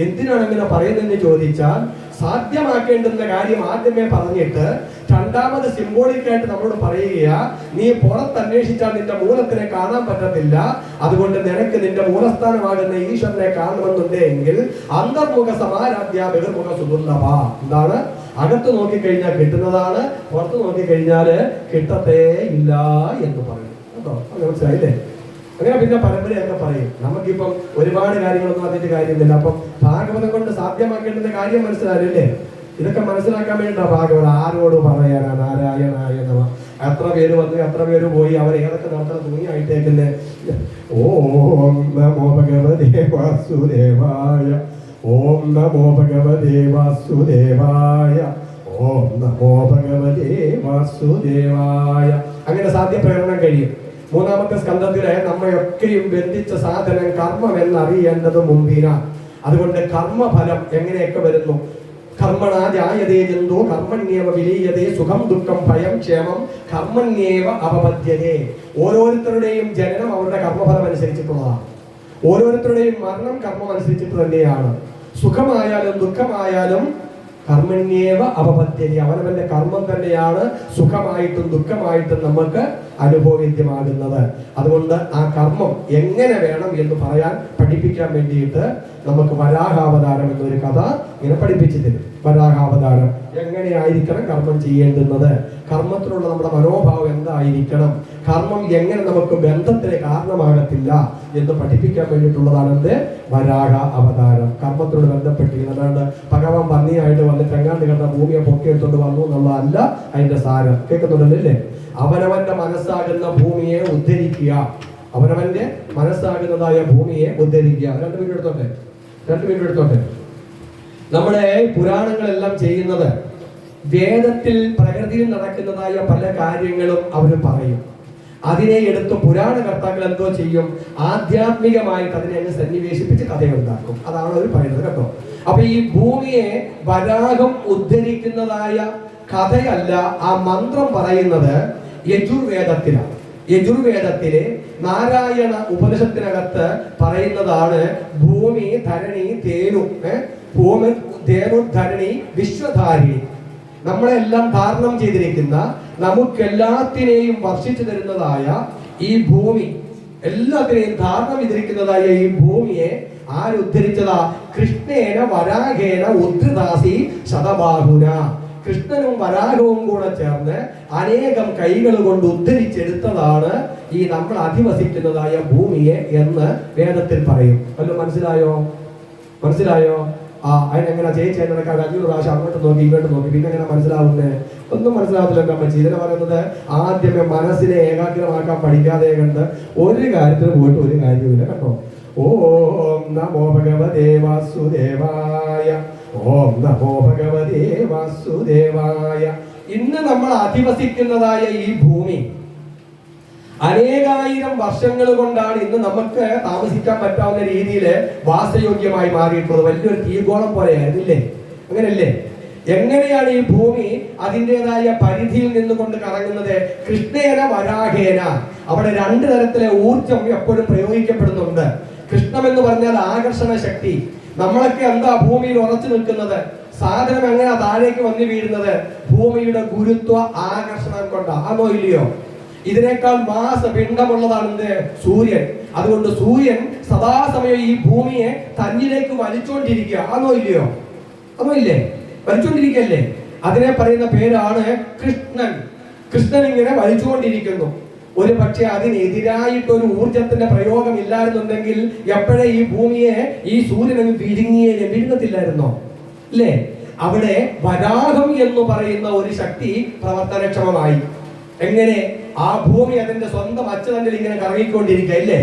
എന്തിനാണ് ഇങ്ങനെ പറയുന്നതെന്ന് ചോദിച്ചാൽ, സാധ്യമാക്കേണ്ടുന്ന കാര്യം ആദ്യമേ പറഞ്ഞിട്ട് രണ്ടാമത് സിംബോളിക്കായിട്ട് നമ്മളോട് പറയുക, നീ പുറത്തന്വേഷിച്ചാൽ നിന്റെ മൂലത്തിനെ കാണാൻ പറ്റത്തില്ല. അതുകൊണ്ട് നിനക്ക് നിന്റെ മൂലസ്ഥാനമാകുന്ന ഈശ്വരനെ കാണണമെന്നുണ്ടെങ്കിൽ അന്തർമുഖ സമാരാധ്യ ബഹിർമുഖ സുദുർലഭ. എന്താണ്? അകത്ത് നോക്കിക്കഴിഞ്ഞാൽ കിട്ടുന്നതാണ്, പുറത്ത് നോക്കിക്കഴിഞ്ഞാല് കിട്ടത്തേ ഇല്ല എന്ന് പറയും. കേട്ടോ? മനസ്സിലായില്ലേ? അങ്ങനെ പിന്നെ പരമ്പരയൊക്കെ പറയും. നമുക്കിപ്പം ഒരുപാട് കാര്യങ്ങളൊന്നും അതിന്റെ കാര്യമില്ല. അപ്പം ഭാഗവതം കൊണ്ട് സാധ്യമാക്കേണ്ടുന്ന കാര്യം മനസ്സിലായില്ലേ? ഇതൊക്കെ മനസ്സിലാക്കാൻ വേണ്ടിയിട്ടാ ഭാഗവതം. ആരോട് പറയാനാ? നാരായണായ നമ. എത്ര പേര് വന്നു, എത്ര പേര് പോയി, അവർ ഏതൊക്കെ നടത്തുന്ന തുണിയായിട്ടേക്കുന്നേ. ഓം നമോ ഭഗവതേ വാസുദേവായ, ഓം നമോ ഭഗവതേ വാസുദേവായ, ഓം നമോ ഭഗവതേ വാസുദേവായ. അങ്ങനെ സാധ്യപ്രകടനം കഴിയും. മൂന്നാമത്തെ സ്കന്ധത്തിലെ നമ്മയൊക്കെയും ബന്ധിച്ച സാധനം കർമ്മം എന്നറിയേണ്ടത് മുമ്പിനാ. അതുകൊണ്ട് കർമ്മഫലം എങ്ങനെയൊക്കെ വരുന്നു? കർമ്മണ ജായതേ ജന്തോ കർമ്മണ്യേവ വിലീയതേ സുഖം ദുഃഖം ഭയം ക്ഷേമം കർമ്മണ്യേവ അവപദ്യതേ. ഓരോരുത്തരുടെയും ജനനം അവരുടെ കർമ്മഫലം അനുസരിച്ചിട്ടുള്ളതാണ്. ഓരോരുത്തരുടെയും മരണം കർമ്മം അനുസരിച്ചിട്ട് തന്നെയാണ്. സുഖമായാലും ദുഃഖമായാലും കർമ്മണ്യേവ അവപദ്യതേ. അവനവന്റെ കർമ്മം തന്നെയാണ് സുഖമായിട്ടും ദുഃഖമായിട്ടും നമുക്ക് അനുഭവവേദ്യമാകുന്നത്. അതുകൊണ്ട് ആ കർമ്മം എങ്ങനെ വേണം എന്ന് പറയാൻ പഠിപ്പിക്കാൻ വേണ്ടിയിട്ട് നമുക്ക് വരാഹാവതാരം എന്നൊരു കഥ ഇങ്ങനെ പഠിപ്പിച്ചു തരും. വരാഹാവതാരം എങ്ങനെയായിരിക്കണം കർമ്മം ചെയ്യേണ്ടുന്നത്, കർമ്മത്തിലുള്ള നമ്മുടെ മനോഭാവം എന്തായിരിക്കണം, കർമ്മം എങ്ങനെ നമുക്ക് ബന്ധത്തിന് കാരണമാകത്തില്ല എന്ന് പഠിപ്പിക്കാൻ വേണ്ടിയിട്ടുള്ളതാണ് എന്ത്? വരാഹ അവതാരം. കർമ്മത്തിനോട് ബന്ധപ്പെട്ടിരിക്കുന്നത്. അല്ലാണ്ട് ഭഗവാൻ പന്നിയായിട്ട് വന്നിട്ട് എങ്ങാണ്ട് കണ്ട ഭൂമിയെ പൊക്കിയെടുത്തോണ്ട് വന്നു എന്നുള്ളതല്ല അതിന്റെ സാരം. കേൾക്കുന്നുണ്ടല്ലേ? അവനവന്റെ മനസ്സാകുന്ന ഭൂമിയെ ഉദ്ധരിക്കുക, അവനവന്റെ മനസ്സാകുന്നതായ ഭൂമിയെ ഉദ്ധരിക്കുക. 2 മിനിറ്റ് എടുത്തോട്ടെ. നമ്മുടെ പുരാണങ്ങളെല്ലാം ചെയ്യുന്നത് വേദത്തിൽ പ്രകൃതിയിൽ നടക്കുന്നതായ പല കാര്യങ്ങളും അവർ പറയും. അതിനെ എടുത്ത് പുരാണ കർത്താക്കൾ എന്തോ ചെയ്യും? ആധ്യാത്മികമായിട്ട് അതിനെ അങ്ങ് സന്നിവേശിപ്പിച്ച് കഥയുണ്ടാക്കും. അതാണ് അവർ പറയുന്നത്. കേട്ടോ? അപ്പൊ ഈ ഭൂമിയെ വരാഹം ഉദ്ധരിക്കുന്നതായ കഥയല്ല ആ മന്ത്രം പറയുന്നത് യജുർവേദത്തിലാണ്. യജുർവേദത്തിലെ നാരായണ ഉപനിഷത്തിനകത്ത് പറയുന്നതാണ് ഭൂമി ധരണി തേനു. ഭൂമി തേനു ധരണി വിശ്വധാരിണി. നമ്മളെല്ലാം ധാരണം ചെയ്തിരിക്കുന്ന, നമുക്കെല്ലാത്തിനെയും വർഷിച്ചു തരുന്നതായ ഈ ഭൂമി, എല്ലാത്തിനെയും ധാരണം ചെയ്തിരിക്കുന്നതായ ഈ ഭൂമിയെ ആരുദ്ധരിച്ചതാ? കൃഷ്ണേന വരാഹേന ഉദ്ധൃതാസി ശതബാഹുന. കൃഷ്ണനും വരാഹവും കൂടെ ചേർന്ന് അനേകം കൈകൾ കൊണ്ട് ഉദ്ധരിച്ചെടുത്തതാണ് ഈ നമ്മൾ അധിവസിക്കുന്നതായ ഭൂമിയെ എന്ന് വേദത്തിൽ പറയും. വല്ലതും മനസ്സിലായോ? അതിനെങ്ങനെ ചേച്ചി അതിനൊക്കെ 5 പ്രാവശ്യം അങ്ങോട്ട് നോക്കി ഇങ്ങോട്ട് നോക്കി പിന്നെ എങ്ങനെ മനസ്സിലാവുന്നേ? ഒന്നും മനസ്സിലാവത്തില്ല അമ്മച്ചി. ഇതിനെ പറയുന്നത് ആദ്യമേ മനസ്സിനെ ഏകാഗ്രമാക്കാൻ പഠിക്കാതെ കണ്ട് ഒരു കാര്യത്തിന് പോയിട്ട് ഒരു കാര്യമില്ല. കേട്ടോ? ഓം നമോ ഭഗവതേ വാസുദേവായ, ഓം നമോ ഭഗവതേ വാസുദേവായ. ഇന്ന് നമ്മൾ അധിവസിക്കുന്നതായ ഈ ഭൂമി അനേകായിരം വർഷങ്ങൾ കൊണ്ടാണ് ഇന്ന് നമുക്ക് താമസിക്കാൻ പറ്റാവുന്ന രീതിയിൽ വാസയോഗ്യമായി മാറിയിട്ടുള്ളത്. വലിയൊരു തീഗോളം പോലെയായിരുന്നില്ലേ? അങ്ങനല്ലേ? എങ്ങനെയാണ് ഈ ഭൂമി അതിൻ്റെതായ പരിധിയിൽ നിന്നുകൊണ്ട് കറങ്ങുന്നത്? കൃഷ്ണേന വരാഹേന. അവിടെ രണ്ട് തരത്തിലെ ഊർജം എപ്പോഴും പ്രയോഗിക്കപ്പെടുന്നുണ്ട്. കൃഷ്ണം എന്ന് പറഞ്ഞാൽ ആകർഷണ ശക്തി. നമ്മളൊക്കെ എന്താ ഭൂമിയിൽ ഉറച്ചു നിൽക്കുന്നത്? സാധനം എങ്ങനെ താഴേക്ക് വന്നു വീഴുന്നത്? ഭൂമിയുടെ ഗുരുത്വ ആകർഷണം കൊണ്ടാ. ആണോ ഇല്ലയോ? ഇതിനേക്കാൾ മാസ പിണ്ഡമുള്ളതാണ് എന്ത്? സൂര്യൻ. അതുകൊണ്ട് സൂര്യൻ സദാസമയം ഈ ഭൂമിയെ തന്നിലേക്ക് വലിച്ചുകൊണ്ടിരിക്കുക. ആണോ ഇല്ലയോ? അതോ ഇല്ലേ? വലിച്ചുകൊണ്ടിരിക്കല്ലേ? അതിനെ പറയുന്ന പേരാണ് കൃഷ്ണൻ. കൃഷ്ണൻ ഇങ്ങനെ വലിച്ചുകൊണ്ടിരിക്കുന്നു. ഒരു പക്ഷെ അതിനെതിരായിട്ടൊരു ഊർജത്തിന്റെ പ്രയോഗം ഇല്ലായിരുന്നുണ്ടെങ്കിൽ എപ്പോഴേ ഈ ഭൂമിയെ ഈ സൂര്യനങ്ങ് വിഴുങ്ങത്തില്ലായിരുന്നോ? അല്ലേ? അവിടെ വരാഹം എന്ന് പറയുന്ന ഒരു ശക്തി പ്രവർത്തനക്ഷമമായി. എങ്ങനെ? ആ ഭൂമി അതിന്റെ സ്വന്തം അച്ചുതണ്ടിൽ ഇങ്ങനെ കറങ്ങിക്കൊണ്ടിരിക്കുക ഇല്ലേ?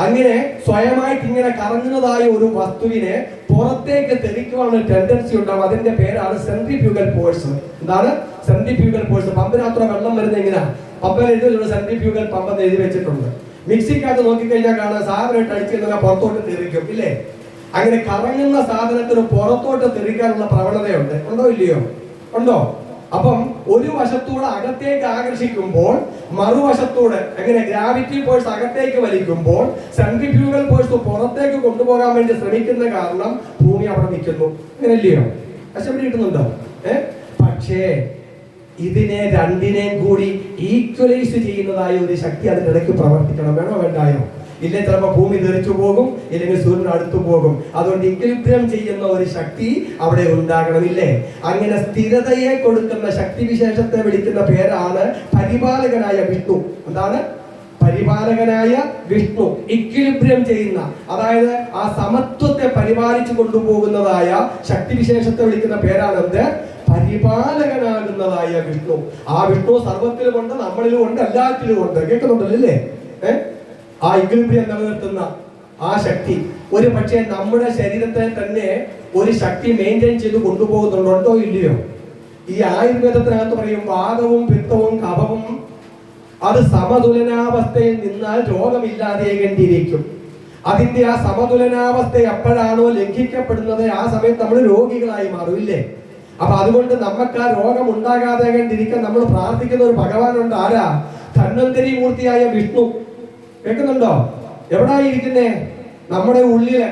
അങ്ങനെ സ്വയമായിട്ട് ഇങ്ങനെ കറങ്ങുന്നതായ ഒരു വസ്തുവിനെ പുറത്തേക്ക് തെറിക്കുവാനുള്ള ടെൻഡൻസി ഉണ്ടാവും. അതിന്റെ പേരാണ് സെൻട്രിഫ്യൂഗൽ ഫോഴ്സ്. എന്താണ് സെൻട്രിഫ്യൂഗൽ ഫോഴ്സ്? പമ്പിനകത്ര വെള്ളം വരുന്ന എങ്ങനെയാ? പമ്പിൽ എഴുതിയുള്ള സെൻട്രിഫ്യൂഗൽ പമ്പ് എന്ന് എഴുതി വെച്ചിട്ടുണ്ട്. മിക്സിക്കകത്ത് നോക്കിക്കഴിഞ്ഞാൽ കാണാൻ സാധനമായിട്ട് അടിച്ചു കഴിഞ്ഞാൽ പുറത്തോട്ട് തെറിക്കും ഇല്ലേ? അങ്ങനെ കറങ്ങുന്ന സാധനത്തിന് പുറത്തോട്ട് തെറിക്കാനുള്ള പ്രവണതയുണ്ട്. ഉണ്ടോ ഇല്ലയോ? ഉണ്ടോ? അപ്പം ഒരു വശത്തൂടെ അകത്തേക്ക് ആകർഷിക്കുമ്പോൾ മറുവശത്തൂടെ എങ്ങനെ ഗ്രാവിറ്റി ഫോഴ്സ് അകത്തേക്ക് വലിക്കുമ്പോൾ സെൻട്രിഫ്യൂഗൽ ഫോഴ്സ് പുറത്തേക്ക് കൊണ്ടുപോകാൻ വേണ്ടി ശ്രമിക്കുന്ന കാരണം ഭൂമി അവിടെ നിൽക്കുന്നു. അങ്ങനെയല്ലയോ? കഷ്ടപ്പെട്ട് കിട്ടുന്നുണ്ടോ? പക്ഷേ ഇതിനെ രണ്ടിനെയും കൂടി ഈക്വലൈസ് ചെയ്യുന്നതായ ഒരു ശക്തി അതിനിടയ്ക്ക് പ്രവർത്തിക്കണം. വേണോ വേണ്ടായോ? ഇല്ലേ ചിലപ്പോൾ ഭൂമി തെറിച്ചു പോകും, ഇല്ലെങ്കിൽ സൂര്യൻ അടുത്തു പോകും. അതുകൊണ്ട് ഇക്വിലിബ്രിയം ചെയ്യുന്ന ഒരു ശക്തി അവിടെ ഉണ്ടാകണമില്ലേ? അങ്ങനെ സ്ഥിരതയെ കൊടുക്കുന്ന ശക്തി വിശേഷത്തെ വിളിക്കുന്ന പേരാണ് പരിപാലകനായ വിഷ്ണു. എന്താണ്? പരിപാലകനായ വിഷ്ണു. ഇക്വിലിബ്രിയം ചെയ്യുന്ന, അതായത് ആ സമത്വത്തെ പരിപാലിച്ചു കൊണ്ടുപോകുന്നതായ ശക്തി വിശേഷത്തെ വിളിക്കുന്ന പേരാണ് എന്ത്? പരിപാലകനാകുന്നതായ വിഷ്ണു. ആ വിഷ്ണു സർവത്തിലും ഉണ്ട്, നമ്മളിലും ഉണ്ട്, എല്ലാറ്റിലും ഉണ്ട്. കേൾക്കുന്നുണ്ടല്ലേ? ആ ഇക്വിലിബ്രിയം നിലനിർത്തുന്ന ആ ശക്തി ഒരു പക്ഷേ നമ്മുടെ ശരീരത്തെ തന്നെ ഒരു ശക്തി മെയിൻറ്റെയിൻ ചെയ്ത് കൊണ്ടുപോകുന്നുണ്ടോ ഇല്ലയോ? ഈ ആയുർവേദത്തിനകത്ത് പറയും വാതവും പിത്തവും കഫവും അത് സമതുലനാവസ്ഥയിൽ നിന്നാൽ രോഗമില്ലാതെയാകേണ്ടിയിരിക്കും. അതിന്റെ ആ സമതുലനാവസ്ഥ എപ്പോഴാണോ ലംഘിക്കപ്പെടുന്നത് ആ സമയത്ത് നമ്മൾ രോഗികളായി മാറും ഇല്ലേ? അപ്പൊ അതുകൊണ്ട് നമുക്ക് ആ രോഗം ഉണ്ടാകാതെയാകേണ്ടിരിക്കാൻ നമ്മൾ പ്രാർത്ഥിക്കുന്ന ഒരു ഭഗവാനുണ്ട്. ആരാ? ധന്വന്തരി മൂർത്തിയായ വിഷ്ണു. കേൾക്കുന്നുണ്ടോ? എവിടായിരിക്കുന്നേ? നമ്മുടെ ഉള്ളില്.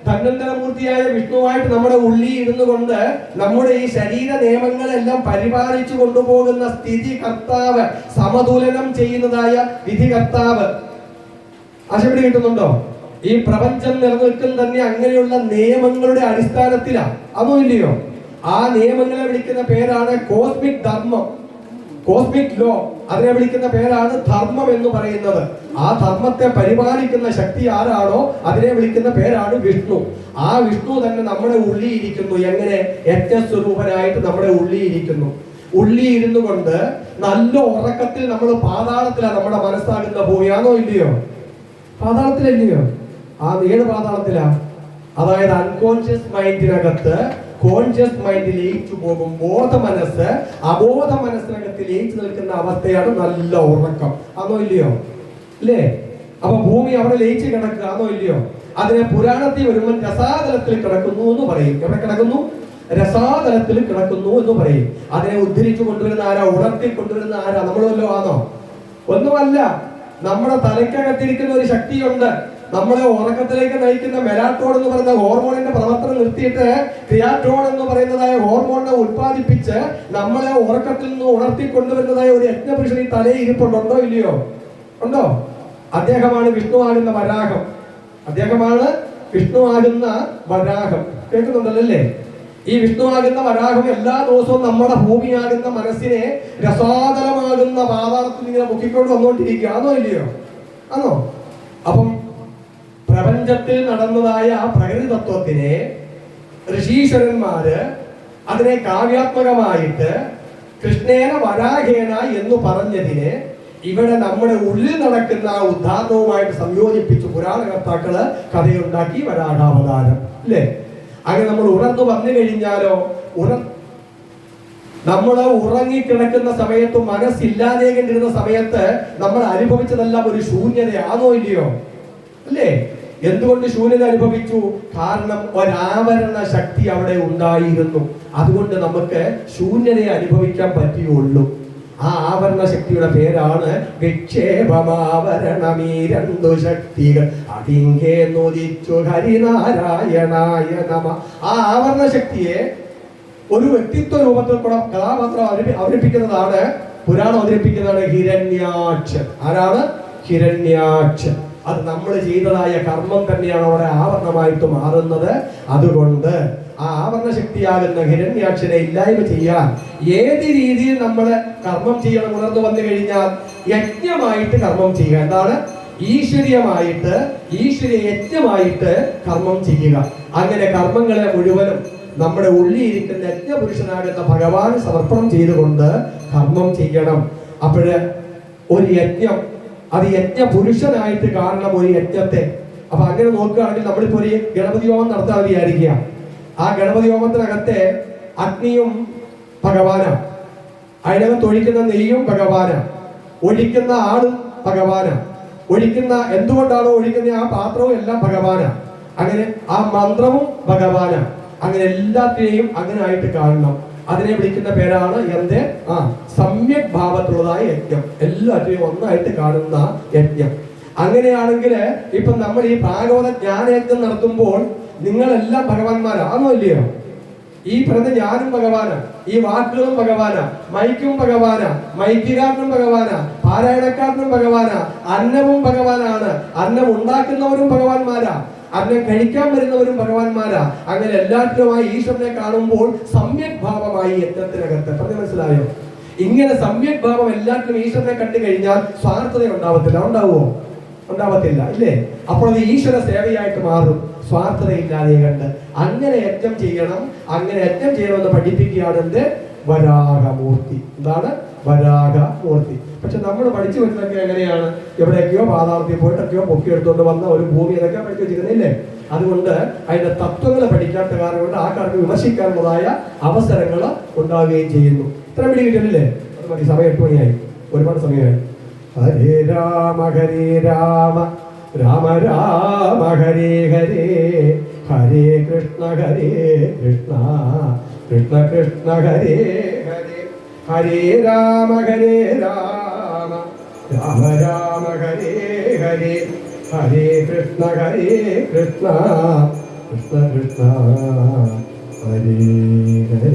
ധന്വന്തരമൂർത്തിയായ വിഷ്ണുവായിട്ട് നമ്മുടെ ഉള്ളിൽ ഇരുന്നു കൊണ്ട് നമ്മുടെ ഈ ശരീര നിയമങ്ങളെല്ലാം പരിപാലിച്ചു കൊണ്ടുപോകുന്ന സ്ഥിതി കർത്താവ്, സമതുലനം ചെയ്യുന്നതായ വിധി കർത്താവ്. ആശയപ്പെടി കിട്ടുന്നുണ്ടോ? ഈ പ്രപഞ്ചം നിലനിൽക്കുന്ന തന്നെ അങ്ങനെയുള്ള നിയമങ്ങളുടെ അടിസ്ഥാനത്തിലാണ്. അതോ ഇല്ലയോ? ആ നിയമങ്ങളെ വിളിക്കുന്ന പേരാണ് കോസ്മിക് ധർമ്മം, കോസ്മിക് ലോ. അതിനെ വിളിക്കുന്ന പേരാണ് ധർമ്മം എന്ന് പറയുന്നത്. ആ ധർമ്മത്തെ പരിപാലിക്കുന്ന ശക്തി ആരാണോ അതിനെ വിളിക്കുന്ന പേരാണ് വിഷ്ണു. ആ വിഷ്ണു തന്നെ നമ്മുടെ ഉള്ളിൽ ഇരിക്കുന്നു. എങ്ങനെ? യജ്ഞസ്വരൂപനായിട്ട് നമ്മുടെ ഉള്ളിൽ ഇരിക്കുന്നു. ഉള്ളി ഇരുന്നു കൊണ്ട് നല്ല ഉറക്കത്തിൽ നമ്മൾ പാതാളത്തിലാണ് നമ്മുടെ മനസ്സാകുന്ന ഭൂമിയാണോ ഇല്ലയോ? പാതാളത്തിലല്ലയോ? ആ ഏത് പാതാളത്തിലാ? അതായത് അൺകോൺഷ്യസ് മൈൻഡിനകത്ത് കോൺഷ്യസ് മൈൻഡ് ലയിച്ചു പോകും. ബോധ മനസ്സ് അബോധ മനസ്സിനകത്ത് ലയിച്ചു നിൽക്കുന്ന അവസ്ഥയാണ് നല്ല ഉറക്കം. ആണോ ഇല്ലയോ? അല്ലേ? അപ്പൊ ഭൂമി അവിടെ ലയിച്ച് കിടക്കുക. ആണോ ഇല്ലയോ? അതിനെ പുരാണത്തിൽ വരുമ്പോൾ രസാതലത്തിൽ കിടക്കുന്നു എന്ന് പറയും. എവിടെ കിടക്കുന്നു? രസാതലത്തിൽ കിടക്കുന്നു എന്ന് പറയും. അതിനെ ഉദ്ധരിച്ചു കൊണ്ടുവരുന്ന ആരാ? ഉണർത്തി കൊണ്ടുവരുന്ന ആരാ? നമ്മളല്ലോ ആണോ? ഒന്നുമല്ല. നമ്മുടെ തലയ്ക്കകത്തിരിക്കുന്ന ഒരു ശക്തിയുണ്ട്. നമ്മളെ ഉറക്കത്തിലേക്ക് നയിക്കുന്ന മെലാറ്റോൺ എന്ന് പറയുന്ന ഹോർമോണിന്റെ പ്രവർത്തനം നിർത്തിയിട്ട് ക്രിയാറ്റോൺ എന്ന് പറയുന്നതായ ഹോർമോണിനെ ഉത്പാദിപ്പിച്ച് നമ്മളെ ഉറക്കത്തിൽ നിന്ന് ഉണർത്തിക്കൊണ്ടുവരുന്നതായ ഒരു യജ്ഞപുരുഷൻ ഈ തലയിൽ ഇരിപ്പുണ്ടോ ഇല്ലയോ? ഉണ്ടോ? അദ്ദേഹമാണ് വിഷ്ണുവാകുന്ന വരാഹം. അദ്ദേഹമാണ് വിഷ്ണുവാകുന്ന വരാഹം. കേൾക്കുന്നുണ്ടല്ലേ? ഈ വിഷ്ണുവാകുന്ന വരാഹം എല്ലാ ദിവസവും നമ്മുടെ ഭൂമിയാകുന്ന മനസ്സിനെ രസാതലമാകുന്ന പാതാളത്തിൽ ഇങ്ങനെ മുക്കിക്കൊണ്ട് വന്നുകൊണ്ടിരിക്കുക. ആണോ ഇല്ലയോ? ആണോ? അപ്പം പ്രപഞ്ചത്തിൽ നടന്നതായ പ്രകൃതി തത്വത്തിനെ ഋഷീശ്വരന്മാര് അതിനെ കാവ്യാത്മകമായിട്ട് കൃഷ്ണേന വരാഹേന എന്ന് പറഞ്ഞതിനെ ഇവിടെ നമ്മുടെ ഉള്ളിൽ നടക്കുന്ന ആ ഉദ്ധാരണവുമായിട്ട് സംയോജിപ്പിച്ച് പുരാണകർത്താക്കള് കഥയുണ്ടാക്കി വരാഹാവതാരം. അല്ലേ? അങ്ങനെ നമ്മൾ ഉണർന്നു വന്നു കഴിഞ്ഞാലോ, നമ്മൾ ഉറങ്ങിക്കിടക്കുന്ന സമയത്തും മനസ്സില്ലാതെകണ്ടിരുന്ന സമയത്ത് നമ്മൾ അനുഭവിച്ചതെല്ലാം ഒരു ശൂന്യതയാണോ ഇല്ലയോ? അല്ലേ? എന്തുകൊണ്ട് ശൂന്യത അനുഭവിച്ചു? കാരണം ഒരാവരണ ശക്തി അവിടെ ഉണ്ടായിരുന്നു. അതുകൊണ്ട് നമുക്ക് ശൂന്യതയെ അനുഭവിക്കാൻ പറ്റിയുള്ളൂ. ആ ആവരണ ശക്തിയുടെ പേരാണ് വിക്ഷേപമാവരണമീ രണ്ടു ശക്തികൾ അതിങ്കേ നോദിച്ചു ഹരിനാരായണായ നമ. ആ ആവരണ ശക്തിയെ ഒരു വ്യക്തിത്വ രൂപത്തിൽ കൂടെ കഥാപാത്രം അവതരിപ്പിക്കുന്നതാണ്, പുരാണം അവതരിപ്പിക്കുന്നതാണ് ഹിരണ്യാക്ഷൻ. ആരാണ്? ഹിരണ്യാക്ഷൻ. അത് നമ്മൾ ചെയ്തതായ കർമ്മം തന്നെയാണ് അവിടെ ആവരണമായിട്ട് മാറുന്നത്. അതുകൊണ്ട് ആ ആവരണ ശക്തിയാകുന്ന ഹിരണ്യാക്ഷനെ ഇല്ലായ്മ ചെയ്യാൻ ഏത് രീതിയിൽ നമ്മൾ കർമ്മം ചെയ്യണം? ഉണർന്നു വന്നു കഴിഞ്ഞാൽ യജ്ഞമായിട്ട് കർമ്മം ചെയ്യുക. എന്താണ്? ഈശ്വരീയമായിട്ട്, ഈശ്വരീയ യജ്ഞമായിട്ട് കർമ്മം ചെയ്യുക. അങ്ങനെ കർമ്മങ്ങളെ മുഴുവനും നമ്മുടെ ഉള്ളിയിരിക്കുന്ന യജ്ഞപുരുഷനാകുന്ന ഭഗവാൻ സമർപ്പണം ചെയ്തുകൊണ്ട് കർമ്മം ചെയ്യണം. അപ്പോഴ് ഒരു യജ്ഞം, അത് യജ്ഞപുരുഷനായിട്ട് കാണണം ഒരു യജ്ഞത്തെ. അപ്പൊ അങ്ങനെ നോക്കുകയാണെങ്കിൽ നമ്മളിപ്പോ ഒരു ഗണപതി ഹോമം നടത്താൻ വിചാരിക്കുക. ആ ഗണപതി ഹോമത്തിനകത്തെ അഗ്നിയും ഭഗവാനാ, അതിനകത്ത് ഒഴിക്കുന്ന നെയ്യും ഭഗവാനാ, ഒഴിക്കുന്ന ആളും ഭഗവാനാ, ഒഴിക്കുന്ന എന്തുകൊണ്ടാണോ ഒഴിക്കുന്ന ആ പാത്രവും എല്ലാം ഭഗവാനാ, അങ്ങനെ ആ മന്ത്രവും ഭഗവാനാ. അങ്ങനെ എല്ലാത്തിനെയും അങ്ങനെ ആയിട്ട് കാണണം. അതിനെ വിളിക്കുന്ന പേരാണ് എന്റെ സമ്യക് ഭാവത്തുള്ളതായ യജ്ഞം. എല്ലാത്തിനെയും ഒന്നായിട്ട് കാണുന്ന യജ്ഞം. അങ്ങനെയാണെങ്കിൽ ഇപ്പൊ നമ്മൾ ഈ ഭാഗവത ജ്ഞാനയജ്ഞം നടത്തുമ്പോൾ നിങ്ങളെല്ലാം ഭഗവാന്മാരാണോ ഇല്ലയോ? ഈ പറഞ്ഞ ഞാനും ഭഗവാനാ, ഈ വാക്കുകളും ഭഗവാനാ, മൈക്കും ഭഗവാനാ, മൈക്കുകാരനും ഭഗവാനാ, പാരായണക്കാരനും ഭഗവാനാ, അന്നവും ഭഗവാനാണ്, അന്നം ഉണ്ടാക്കുന്നവരും ഭഗവാന്മാരാ, അന്നം കഴിക്കാൻ വരുന്നവരും ഭഗവാന്മാരാ. അങ്ങനെ എല്ലാത്തിനുമായി ഈശ്വരനെ കാണുമ്പോൾ സമ്യക് ഭാവമായി യജ്ഞത്തിനകത്ത്. പറഞ്ഞ മനസ്സിലായോ? ഇങ്ങനെ സമ്യക് ഭാവം എല്ലാത്തിനും ഈശ്വരനെ കണ്ടു കഴിഞ്ഞാൽ സ്വാർത്ഥത ഉണ്ടാവത്തില്ല. ഉണ്ടാവുമോ? ഉണ്ടാവത്തില്ല, ഇല്ലേ? അപ്പോൾ അത് ഈശ്വര സേവയായിട്ട് മാറും, സ്വാർത്ഥതയില്ലാതെ കണ്ട്. അങ്ങനെ യജ്ഞം ചെയ്യണം. അങ്ങനെ യജ്ഞം ചെയ്യണമെന്ന് പഠിപ്പിക്കുകയാണ് എന്ത്? വരാഹമൂർത്തി. എന്താണ്? വരാഹമൂർത്തി. പക്ഷെ നമ്മൾ പഠിച്ചു വരുന്നതൊക്കെ എങ്ങനെയാണ്? എവിടെയൊക്കെയോ പാതാളത്തിൽ പോയിട്ടൊക്കെയോ പൊക്കിയെടുത്തുകൊണ്ട് വന്ന ഒരു ഭൂമി ഇതൊക്കെ പഠിച്ചു വെച്ചിരുന്നില്ലേ? അതുകൊണ്ട് അതിന്റെ തത്വങ്ങൾ പഠിക്കാത്ത കാരണം കൊണ്ട് ആൾക്കാർക്ക് വിമർശിക്കാനുള്ളതായ അവസരങ്ങൾ ഉണ്ടാവുകയും ചെയ്യുന്നു. ഇത്ര പിടി കിട്ടില്ലേ? അത് മതി. സമയം 8 മണിയായി, ഒരുപാട് സമയമായി. ഹരേ രാമ രാമ രാമ ഹരേ ഹരേ, ഹരേ കൃഷ്ണ കൃഷ്ണ കൃഷ്ണ ഹരേ ഹരേ, ഹരേ രാമ രാമ രാമ ഹരേ ഹരേ, ഹരേ കൃഷ്ണ കൃഷ്ണ കൃഷ്ണ ഹരേ ഹരേ.